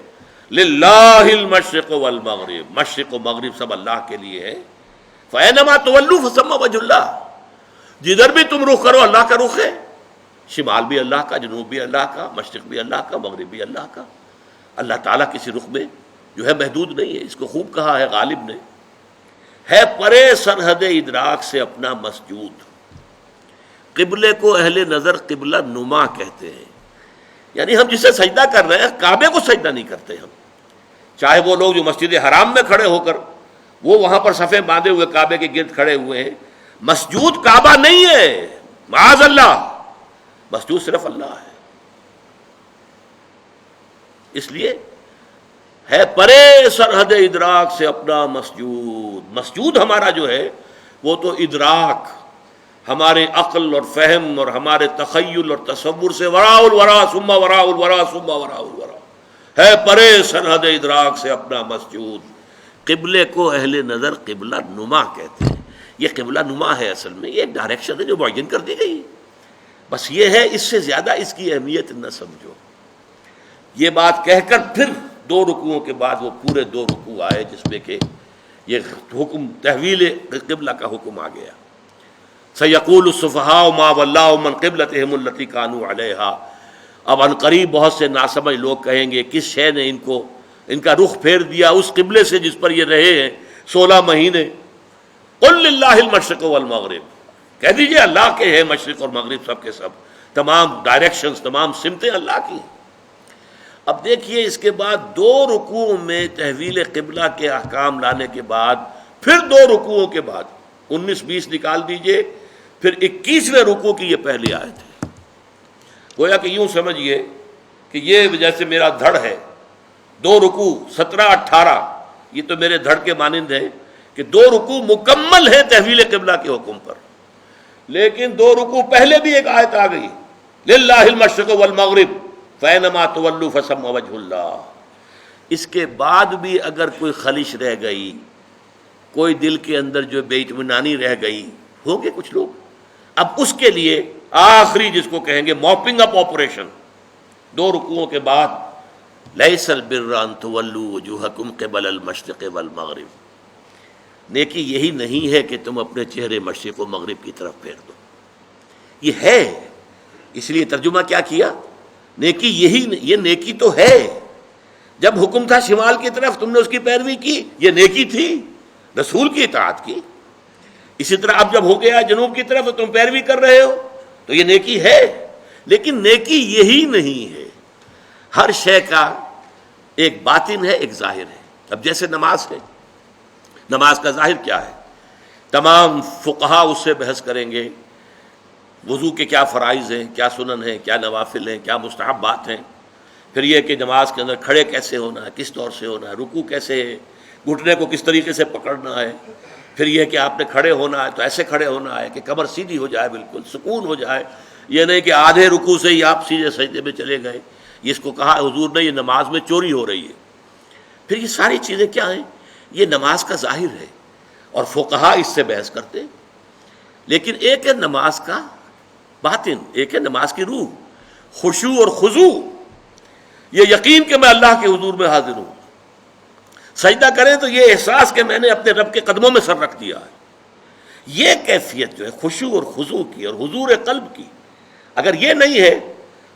للہ المشرق والمغرب، مشرق و مغرب سب اللہ کے لیے ہے. فَأَيْنَمَا تُوَلُّوا فَثَمَّ وَجْهُ اللَّهِ، جدھر بھی تم رخ کرو اللہ کا رخ ہے. شمال بھی اللہ کا، جنوب بھی اللہ کا، مشرق بھی اللہ کا، مغرب بھی اللہ کا. اللہ تعالیٰ کسی رخ میں جو ہے محدود نہیں ہے. اس کو خوب کہا ہے غالب نے ہے پرے سرحد ادراک سے اپنا مسجود. قبلے کو اہل نظر قبلہ نما کہتے ہیں، یعنی ہم جسے سجدہ کر رہے ہیں کعبے کو سجدہ نہیں کرتے ہم. چاہے وہ لوگ جو مسجد حرام میں کھڑے ہو کر وہ وہاں پر صفیں باندھے ہوئے کعبے کے گرد کھڑے ہوئے ہیں، مسجود کعبہ نہیں ہے، معاذ اللہ، مسجود صرف اللہ ہے. اس لیے ہے پرے سرحد ادراک سے اپنا مسجود. مسجود ہمارا جو ہے وہ تو ادراک، ہمارے عقل اور فہم اور ہمارے تخیل اور تصور سے وراء الورا ثم وراء الورا ثم وراء الورا، ہے پرے سرحد ادراک سے اپنا مسجود. قبلے کو اہل نظر قبلہ نما کہتے ہیں. یہ قبلہ نما ہے، اصل میں یہ ایک ڈائریکشن ہے جو معین کر دی گئی. بس یہ ہے، اس سے زیادہ اس کی اہمیت نہ سمجھو. یہ بات کہہ کر پھر 2 رکوعوں کے بعد وہ پورے 2 رکوع آئے جس میں کہ یہ حکم تحویل قبلہ کا حکم آ گیا. سیقول السفہاء ما ولاھم عن قبلتہم التی کانوا علیہا. اب عنقریب بہت سے ناسمجھ لوگ کہیں گے کس شے نے ان کا رخ پھیر دیا اس قبلے سے جس پر یہ رہے ہیں 16 مہینے. قل للہ المشرق والمغرب، کہہ دیجئے اللہ کے ہیں مشرق اور مغرب سب کے سب، تمام ڈائریکشنز تمام سمتیں اللہ کی. اب دیکھیے اس کے بعد 2 رکوعوں میں تحویل قبلہ کے احکام لانے کے بعد پھر 2 رکوعوں کے بعد 19-20 نکال دیجئے، پھر 21ویں رکوع کی یہ پہلی آیت ہے. گویا کہ یوں سمجھیے کہ یہ جیسے میرا دھڑ ہے، 2 رکوع 17-18 یہ تو میرے دھڑ کے مانند ہے کہ 2 رکوع مکمل ہے تحویل قبلہ کے حکم پر، لیکن 2 رکوع پہلے بھی ایک آیت آ گئی للہ المشرق والمغرب فینما تولوا فثم وجہ اللہ. اس کے بعد بھی اگر کوئی خلش رہ گئی، کوئی دل کے اندر جو بے اطمینانی رہ گئی، ہوں گے کچھ لوگ، اب اس کے لیے آخری جس کو کہیں گے موپنگ اپ آپریشن 2 رکوعوں کے بعد لیس البر ان تولوا وجوہکم قبل المشرق والمغرب. نیکی یہی نہیں ہے کہ تم اپنے چہرے مشرق و مغرب کی طرف پھیر دو. یہ ہے، اس لیے ترجمہ کیا کیا، نیکی یہی، یہ نیکی تو ہے. جب حکم تھا شمال کی طرف تم نے اس کی پیروی کی، یہ نیکی تھی، رسول کی اطاعت کی. اسی طرح اب جب ہو گیا جنوب کی طرف تم پیروی کر رہے ہو تو یہ نیکی ہے. لیکن نیکی یہی نہیں ہے، ہر شے کا ایک باطن ہے ایک ظاہر ہے. اب جیسے نماز ہے، نماز کا ظاہر کیا ہے، تمام فقہاء اس سے بحث کریں گے. وضو کے کیا فرائض ہیں، کیا سنن ہیں، کیا نوافل ہیں، کیا مستحبات ہیں. پھر یہ کہ نماز کے اندر کھڑے کیسے ہونا ہے، کس طور سے ہونا ہے، رکوع کیسے ہے، گھٹنے کو کس طریقے سے پکڑنا ہے. پھر یہ کہ آپ نے کھڑے ہونا ہے تو ایسے کھڑے ہونا ہے کہ کمر سیدھی ہو جائے، بالکل سکون ہو جائے. یہ نہیں کہ آدھے رکوع سے ہی آپ سیدھے سجدے میں چلے گئے. اس کو کہا حضور نے یہ نماز میں چوری ہو رہی ہے. پھر یہ ساری چیزیں کیا ہیں، یہ نماز کا ظاہر ہے اور فقہاء اس سے بحث کرتے ہیں. لیکن ایک ہے نماز کا باطن، ایک ہے نماز کی روح، خشوع اور خضوع، یہ یقین کہ میں اللہ کے حضور میں حاضر ہوں. سجدہ کریں تو یہ احساس کہ میں نے اپنے رب کے قدموں میں سر رکھ دیا ہے. یہ کیفیت جو ہے خشوع اور خضوع کی اور حضور قلب کی، اگر یہ نہیں ہے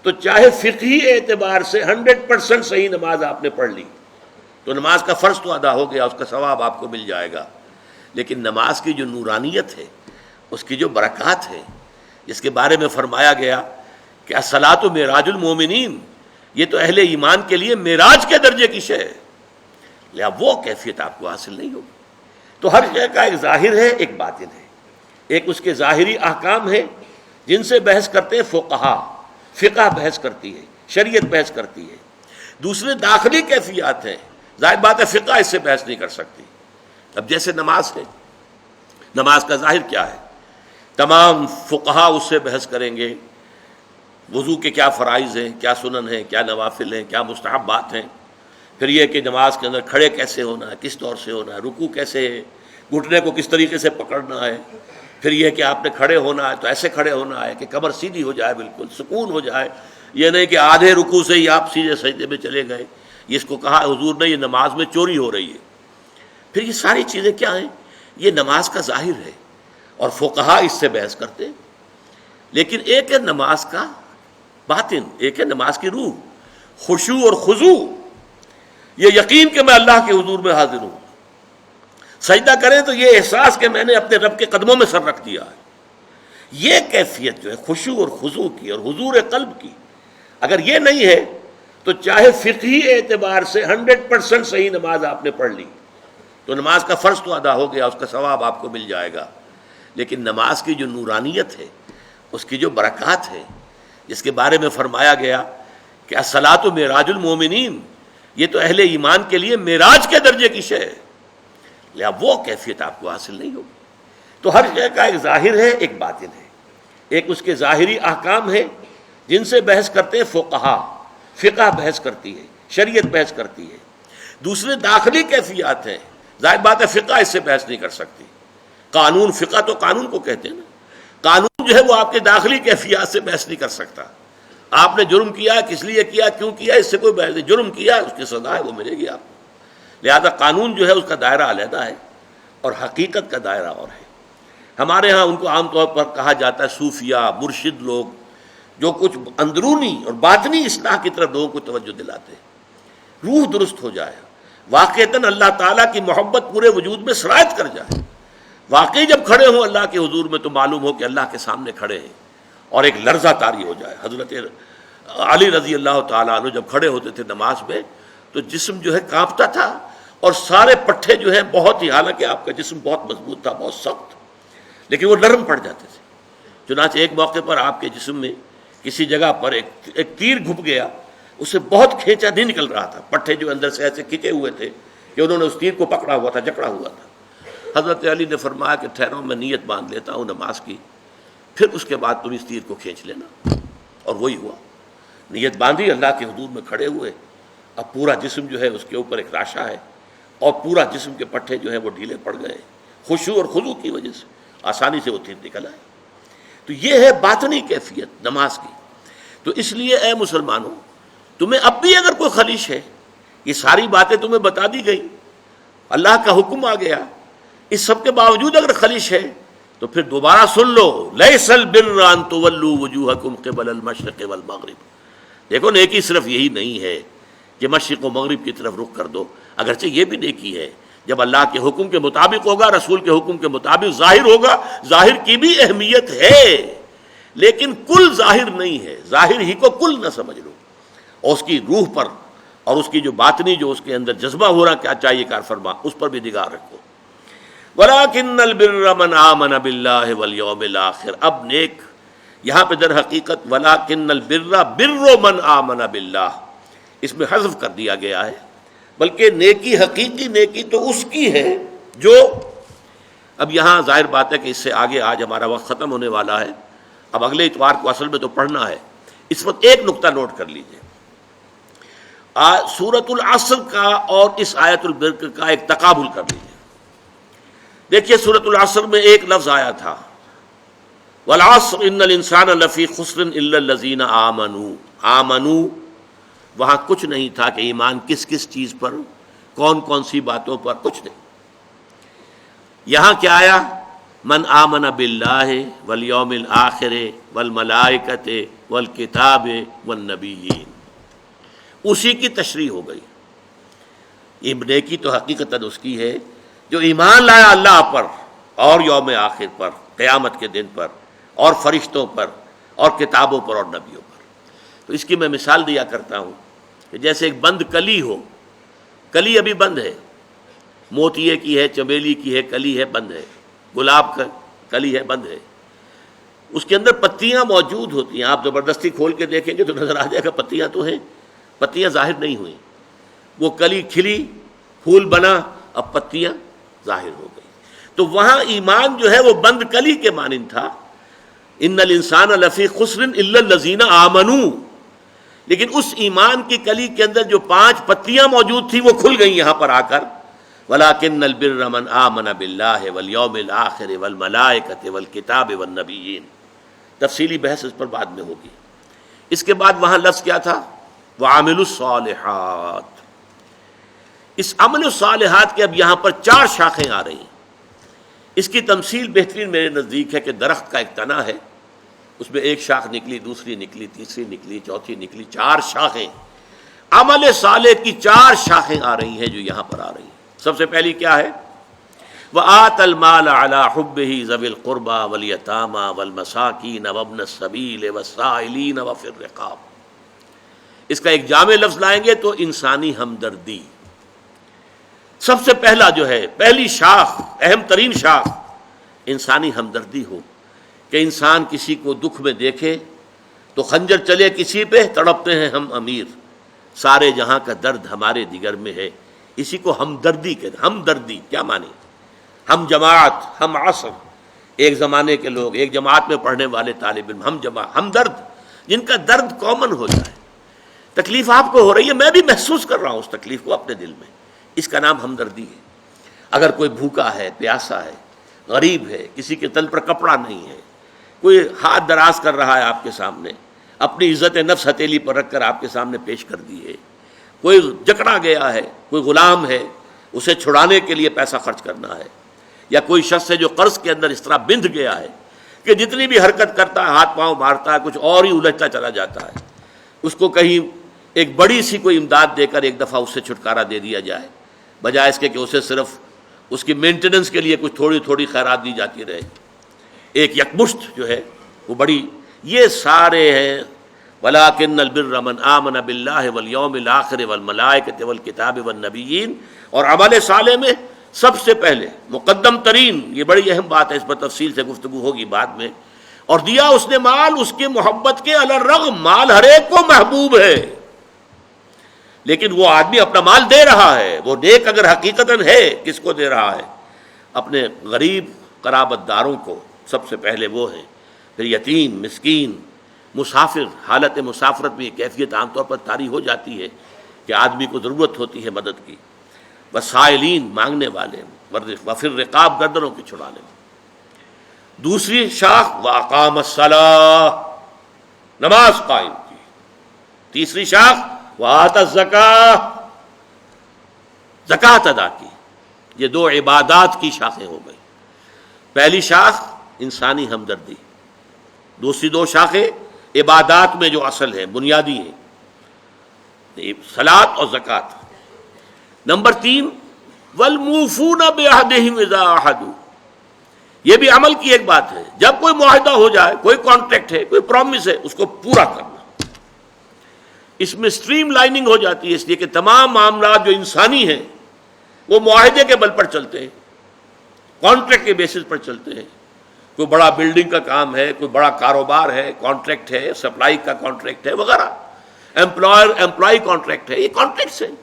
تو چاہے فقہی اعتبار سے 100% صحیح نماز آپ نے پڑھ لی تو نماز کا فرض تو ادا ہو گیا، اس کا ثواب آپ کو مل جائے گا. لیکن نماز کی جو نورانیت ہے، اس کی جو برکات ہے، جس کے بارے میں فرمایا گیا کہ الصلاۃ معراج المومنین، یہ تو اہل ایمان کے لیے معراج کے درجے کی شے ہے. لہٰذا وہ کیفیت آپ کو حاصل نہیں ہوگی. تو ہر شے کا ایک ظاہر ہے ایک باطن ہے. ایک اس کے ظاہری احکام ہے جن سے بحث کرتے ہیں فقہاء، فقہ بحث کرتی ہے، شریعت بحث کرتی ہے. دوسرے داخلی کیفیات ہیں، ظاہر بات ہے فقہ اس سے بحث نہیں کر سکتی. اب جیسے نماز ہے، نماز کا ظاہر کیا ہے، تمام فقہاء اس سے بحث کریں گے. وضو کے کیا فرائض ہیں، کیا سنن ہیں، کیا نوافل ہیں، کیا مستحبات ہیں. پھر یہ کہ نماز کے اندر کھڑے کیسے ہونا ہے، کس طور سے ہونا ہے، رکوع کیسے ہے، گھٹنے کو کس طریقے سے پکڑنا ہے. پھر یہ کہ آپ نے کھڑے ہونا ہے تو ایسے کھڑے ہونا ہے کہ کمر سیدھی ہو جائے، بالکل سکون ہو جائے. یہ نہیں کہ آدھے رکوع سے ہی آپ سیدھے سجدے میں چلے گئے. اس کو کہا حضور نے یہ نماز میں چوری ہو رہی ہے. پھر یہ ساری چیزیں کیا ہیں، یہ نماز کا ظاہر ہے اور فقہاء اس سے بحث کرتے ہیں. لیکن ایک ہے نماز کا باطن، ایک ہے نماز کی روح، خشوع اور خضوع، یہ یقین کہ میں اللہ کے حضور میں حاضر ہوں. سجدہ کریں تو یہ احساس کہ میں نے اپنے رب کے قدموں میں سر رکھ دیا ہے. یہ کیفیت جو ہے خشوع اور خضوع کی اور حضور قلب کی، اگر یہ نہیں ہے تو چاہے فقہی اعتبار سے 100% صحیح نماز آپ نے پڑھ لی تو نماز کا فرض تو ادا ہو گیا، اس کا ثواب آپ کو مل جائے گا، لیکن نماز کی جو نورانیت ہے، اس کی جو برکات ہے، جس کے بارے میں فرمایا گیا کہ الصلاۃ معراج المومنین، یہ تو اہل ایمان کے لیے معراج کے درجے کی شے ہے، لہٰذا وہ کیفیت آپ کو حاصل نہیں ہوگی. تو ہر شے کا ایک ظاہر ہے، ایک باطن ہے. ایک اس کے ظاہری احکام ہے جن سے بحث کرتے ہیں فقہا، فقہ بحث کرتی ہے، شریعت بحث کرتی ہے. دوسرے داخلی کیفیات ہیں، ظاہر بات ہے فقہ اس سے بحث نہیں کر سکتی. قانون، فقہ تو قانون کو کہتے ہیں نا، قانون جو ہے وہ آپ کے داخلی کیفیات سے بحث نہیں کر سکتا. آپ نے جرم کیا، کس لیے کیا، کیوں کیا، اس سے کوئی بحث نہیں. جرم کیا، اس کی سزا ہے، وہ ملے گی آپ کو. لہذا قانون جو ہے اس کا دائرہ علیحدہ ہے اور حقیقت کا دائرہ اور ہے. ہمارے ہاں ان کو عام طور پر کہا جاتا ہے صوفیہ، مرشد لوگ، جو کچھ اندرونی اور باطنی اصلاح کی طرف لوگوں کو توجہ دلاتے ہیں. روح درست ہو جائے، واقعتاً اللہ تعالیٰ کی محبت پورے وجود میں سرایت کر جائے. واقعی جب کھڑے ہوں اللہ کے حضور میں تو معلوم ہو کہ اللہ کے سامنے کھڑے ہیں، اور ایک لرزہ طاری ہو جائے. حضرت علی رضی اللہ تعالیٰ عنہ جب کھڑے ہوتے تھے نماز میں تو جسم جو ہے کانپتا تھا، اور سارے پٹھے جو ہیں بہت ہی، حالانکہ آپ کا جسم بہت مضبوط تھا، بہت سخت، لیکن وہ نرم پڑ جاتے تھے. چنانچہ ایک موقع پر آپ کے جسم میں کسی جگہ پر ایک تیر گھپ گیا، اس سے بہت کھینچا نہیں نکل رہا تھا، پٹھے جو اندر سے ایسے کھینچے ہوئے تھے کہ انہوں نے اس تیر کو پکڑا ہوا تھا، جکڑا ہوا تھا. حضرت علی نے فرمایا کہ ٹھہرو، میں نیت باندھ لیتا ہوں نماز کی، پھر اس کے بعد تم اس تیر کو کھینچ لینا. اور وہی ہوا، نیت باندھی، اللہ کے حضور میں کھڑے ہوئے. اب پورا جسم جو ہے اس کے اوپر ایک راشا ہے، اور پورا جسم کے پٹھے جو ہیں وہ ڈھیلے پڑ گئے، خشوع اور خضوع کی وجہ سے آسانی سے وہ تیر نکل آئے. تو یہ ہے باطنی کیفیت نماز کی. تو اس لیے اے مسلمانوں، تمہیں اب بھی اگر کوئی خلیش ہے، یہ ساری باتیں تمہیں بتا دی گئی، اللہ کا حکم آ گیا، اس سب کے باوجود اگر خلیش ہے تو پھر دوبارہ سن لو، لیس البر ان تولوا وجوہکم قبل المشرق والمغرب. دیکھو نیکی صرف یہی نہیں ہے کہ مشرق و مغرب کی طرف رخ کر دو، اگرچہ یہ بھی نیکی ہے جب اللہ کے حکم کے مطابق ہوگا، رسول کے حکم کے مطابق ظاہر ہوگا. ظاہر کی بھی اہمیت ہے، لیکن کل ظاہر نہیں ہے، ظاہر ہی کو کل نہ سمجھ لو، اور اس کی روح پر اور اس کی جو باطنی جو اس کے اندر جذبہ ہو رہا کیا چاہیے کار فرما، اس پر بھی نگاہ رکھو. وَلَٰكِنَّ الْبِرَّ مَنْ آمَنَ بِاللَّهِ وَالْيَوْمِ الْآخِرِ. اب نیک یہاں پہ در حقیقت وَلَٰكِنَّ الْبِرَّ بِرُّ مَنْ آمَنَ بِاللَّهِ اس میں حذف کر دیا گیا ہے، بلکہ نیکی، حقیقی نیکی تو اس کی ہے جو، اب یہاں ظاہر بات ہے کہ اس سے آگے آج ہمارا وقت ختم ہونے والا ہے، اب اگلے اتوار کو اصل میں تو پڑھنا ہے. اس وقت ایک نقطہ نوٹ کر لیجئے، سورۃ العصر کا اور اس آیت البر کا ایک تقابل کر لیجئے. دیکھیے سورۃ العصر میں ایک لفظ آیا تھا والعصر ان الانسان لفی خسر الا الذین آمنوا. آمنوا، وہاں کچھ نہیں تھا کہ ایمان کس کس چیز پر، کون کون سی باتوں پر، کچھ نہیں. یہاں کیا آیا؟ من آمن باللہ والیوم الآخر والملائکۃ والکتاب والنبیین. اسی کی تشریح ہو گئی. یہ نیکی تو حقیقتاً اس کی ہے جو ایمان لایا اللہ پر اور یوم آخر پر، قیامت کے دن پر، اور فرشتوں پر، اور کتابوں پر، اور نبیوں پر. تو اس کی میں مثال دیا کرتا ہوں کہ جیسے ایک بند کلی ہو، کلی ابھی بند ہے، موتیے کی ہے، چمیلی کی ہے، کلی ہے، بند ہے، گلاب کا کلی ہے، بند ہے. اس کے اندر پتیاں موجود ہوتی ہیں، آپ زبردستی کھول کے دیکھیں گے تو نظر آ جائے گا پتیاں تو ہیں، پتیاں ظاہر نہیں ہوئیں. وہ کلی کھلی، پھول بنا، اب پتیاں ظاہر ہو گئی. تو وہاں ایمان جو ہے وہ بند کلی کے مانند تھا، ان الانسان لفی خسر الا الذین آمنوا. لیکن اس ایمان کی کلی کے اندر جو 5 پتیاں موجود تھیں وہ کھل گئیں یہاں پر آ کر. وَلَٰكِنَّ الْبِرَّ مَنْ آمَنَ بِاللَّهِ وَالْيَوْمِ الْآخِرِ وَالْمَلَائِكَةِ وَالْكِتَابِ وَالنَّبِيِّينَ. تفصیلی بحث اس پر بعد میں ہوگی. اس کے بعد وہاں لفظ کیا تھا؟ وَعَمِلُوا الصَّالِحَاتِ. اس عمل الصالحات کے اب یہاں پر 4 شاخیں آ رہی ہیں. اس کی تمثیل بہترین میرے نزدیک ہے کہ درخت کا ایک تنا ہے، اس میں ایک شاخ نکلی، دوسری نکلی، تیسری نکلی، چوتھی نکلی، 4 شاخیں. عمل صالح کی 4 شاخیں آ رہی ہیں جو یہاں پر آ رہی ہیں. سب سے پہلی کیا ہے؟ وآت المال علی حبہ ذوی القربى والیتامى والمساکین وابن السبیل والسائلین وفی الرقاب. اس کا ایک جامع لفظ لائیں گے تو انسانی ہمدردی. سب سے پہلا جو ہے، پہلی شاخ، اہم ترین شاخ انسانی ہمدردی ہو، کہ انسان کسی کو دکھ میں دیکھے تو خنجر چلے کسی پہ، تڑپتے ہیں ہم امیر، سارے جہاں کا درد ہمارے جگر میں ہے. اسی کو ہمدردی کہتے ہیں. ہمدردی کیا معنی؟ ہم جماعت، ہم عصر، ایک زمانے کے لوگ، ایک جماعت میں پڑھنے والے طالب علم، ہم جماعت، ہم درد، جن کا درد کامن ہو جائے. تکلیف آپ کو ہو رہی ہے، میں بھی محسوس کر رہا ہوں اس تکلیف کو اپنے دل میں، اس کا نام ہمدردی ہے. اگر کوئی بھوکا ہے، پیاسا ہے، غریب ہے، کسی کے تن پر کپڑا نہیں ہے، کوئی ہاتھ دراز کر رہا ہے آپ کے سامنے، اپنی عزت نفس ہتھیلی پر رکھ کر آپ کے سامنے پیش کر دی ہے، کوئی جکڑا گیا ہے، کوئی غلام ہے، اسے چھڑانے کے لیے پیسہ خرچ کرنا ہے، یا کوئی شخص ہے جو قرض کے اندر اس طرح بندھ گیا ہے کہ جتنی بھی حرکت کرتا ہے، ہاتھ پاؤں مارتا ہے، کچھ اور ہی الجھتا چلا جاتا ہے. اس کو کہیں ایک بڑی سی کوئی امداد دے کر ایک دفعہ اس سے چھٹکارا دے دیا جائے، بجائے اس کے کہ اسے صرف اس کی مینٹیننس کے لیے کچھ تھوڑی تھوڑی خیرات دی جاتی رہے. ایک یکمشت جو ہے وہ بڑی، یہ سارے ہیں. وَلَٰكِنَّ الْبِرَّ مَنْ آمَنَ بِاللَّهِ وَالْيَوْمِ الْآخِرِ وَالْمَلَائِكَةِ وَالْكِتَابِ وَالنَّبِيِّينَ. اور عمل صالح میں سب سے پہلے مقدم ترین، یہ بڑی اہم بات ہے، اس پر تفصیل سے گفتگو ہوگی بعد میں. اور دیا اس نے مال اس کے محبت کے علی الرغم، مال ہر ایک کو محبوب ہے، لیکن وہ آدمی اپنا مال دے رہا ہے. وہ نیک اگر حقیقتاً ہے، کس کو دے رہا ہے؟ اپنے غریب قرابت داروں کو سب سے پہلے وہ ہیں، پھر یتیم، مسکین، مسافر. حالت مسافرت میں یہ کیفیت عام طور پر طاری ہو جاتی ہے کہ آدمی کو ضرورت ہوتی ہے مدد کی. وسائلین، مانگنے والے، وفر رقاب، گردنوں کی چھڑانے میں. دوسری شاخ واقام الصلاۃ، نماز قائم کی. تیسری شاخ وآت الزکاۃ، زکوٰۃ ادا کی. یہ دو عبادات کی شاخیں ہو گئی. پہلی شاخ انسانی ہمدردی، دوسری دو شاخیں عبادات میں جو اصل ہے، بنیادی ہیں، صلاۃ اور زکوٰۃ. نمبر 3 والموفون بعہدہم اذا عاہدوا. یہ بھی عمل کی ایک بات ہے. جب کوئی معاہدہ ہو جائے، کوئی کانٹریکٹ ہے، کوئی پرومس ہے، اس کو پورا کرنا. اس میں سٹریم لائننگ ہو جاتی ہے، اس لیے کہ تمام معاملات جو انسانی ہیں وہ معاہدے کے بل پر چلتے ہیں، کانٹریکٹ کے بیسس پر چلتے ہیں. کوئی بڑا بلڈنگ کا کام ہے، کوئی بڑا کاروبار ہے، کانٹریکٹ ہے، سپلائی کا کانٹریکٹ ہے وغیرہ، امپلائی کانٹریکٹ ہے، یہ کانٹریکٹس ہیں.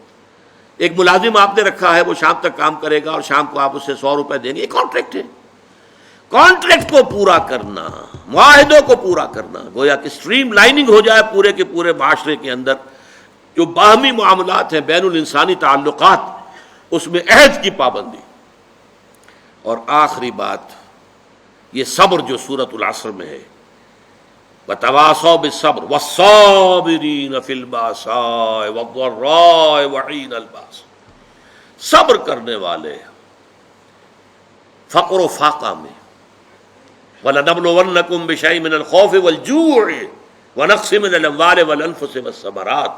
ایک ملازم آپ نے رکھا ہے، وہ شام تک کام کرے گا اور شام کو آپ اسے 100 روپے دیں گے، یہ کانٹریکٹ ہے. کانٹریکٹ کو پورا کرنا، معاہدوں کو پورا کرنا، گویا کہ سٹریم لائننگ ہو جائے پورے کے پورے معاشرے کے اندر. جو باہمی معاملات ہیں، بین الانسانی تعلقات، اس میں عہد کی پابندی. اور آخری بات یہ صبر جو سورۃ العصر میں ہے، وَتَوَاصَوْا بِالصَّبْرِ وَالصَّابِرِينَ فِي الْبَأْسَاءِ وَالضَّرَّاءِ وَحِينَ الْبَأْسِ. صبر کرنے والے فقر و فاقہ میں. وَلَنَبْلُوَنَّكُمْ بِشَيْءٍ مِّنَ الْخَوْفِ وَالْجُوعِ وَنَقْصٍ مِّنَ الْأَمْوَالِ وَالْأَنفُسِ وَالثَّمَرَاتِ.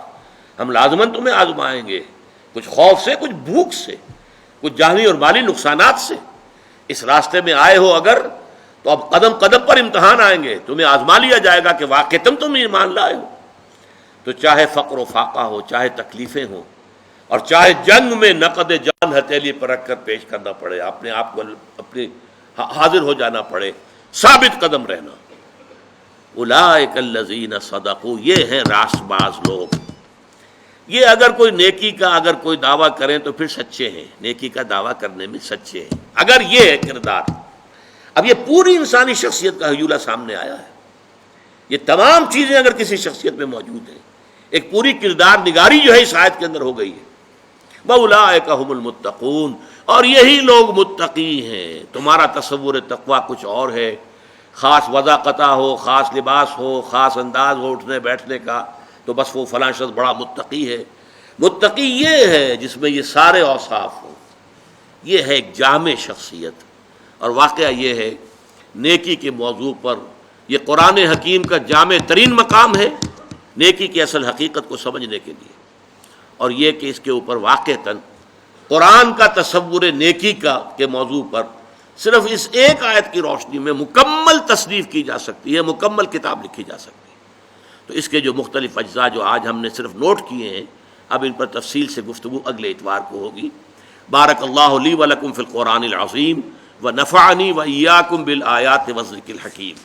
ہم لازماً تمہیں آزمائیں گے، کچھ خوف سے، کچھ بھوک سے، کچھ جانی اور مالی نقصانات سے. اس راستے میں آئے ہو اگر، تو اب قدم قدم پر امتحان آئیں گے، تمہیں آزما لیا جائے گا کہ واقعتاً تم ایمان لائے ہو. تو چاہے فقر و فاقہ ہو، چاہے تکلیفیں ہوں، اور چاہے جنگ میں نقد جان ہتھیلی پر رکھ کر پیش کرنا پڑے، اپنے آپ کو اپنے حاضر ہو جانا پڑے، ثابت قدم رہنا. اولئک الذین صدقوا، یہ ہیں راست باز لوگ. یہ اگر کوئی نیکی کا اگر کوئی دعویٰ کریں تو پھر سچے ہیں، نیکی کا دعویٰ کرنے میں سچے ہیں، اگر یہ ہے کردار. اب یہ پوری انسانی شخصیت کا حیولہ سامنے آیا ہے. یہ تمام چیزیں اگر کسی شخصیت میں موجود ہیں، ایک پوری کردار نگاری جو ہے اس آیت کے اندر ہو گئی ہے. وَأُولَٰئِکَ هُمُ الْمُتَّقُونَ، اور یہی لوگ متقی ہیں. تمہارا تصور تقویٰ کچھ اور ہے، خاص وضاقتہ ہو، خاص لباس ہو، خاص انداز ہو اٹھنے بیٹھنے کا، تو بس وہ فلاں شخص بڑا متقی ہے. متقی یہ ہے جس میں یہ سارے اوصاف ہوں. یہ ہے ایک جامع شخصیت. اور واقعہ یہ ہے نیکی کے موضوع پر یہ قرآن حکیم کا جامع ترین مقام ہے نیکی کی اصل حقیقت کو سمجھنے کے لیے، اور یہ کہ اس کے اوپر واقعتاً قرآن کا تصور نیکی کا کے موضوع پر صرف اس ایک آیت کی روشنی میں مکمل تصنیف کی جا سکتی ہے، مکمل کتاب لکھی جا سکتی ہے۔ تو اس کے جو مختلف اجزاء جو آج ہم نے صرف نوٹ کیے ہیں، اب ان پر تفصیل سے گفتگو اگلے اتوار کو ہوگی۔ بارک اللہ لی ولکم فی القرآن العظیم ونفعنی وإیاکم بالآیات والذکر الحکیم۔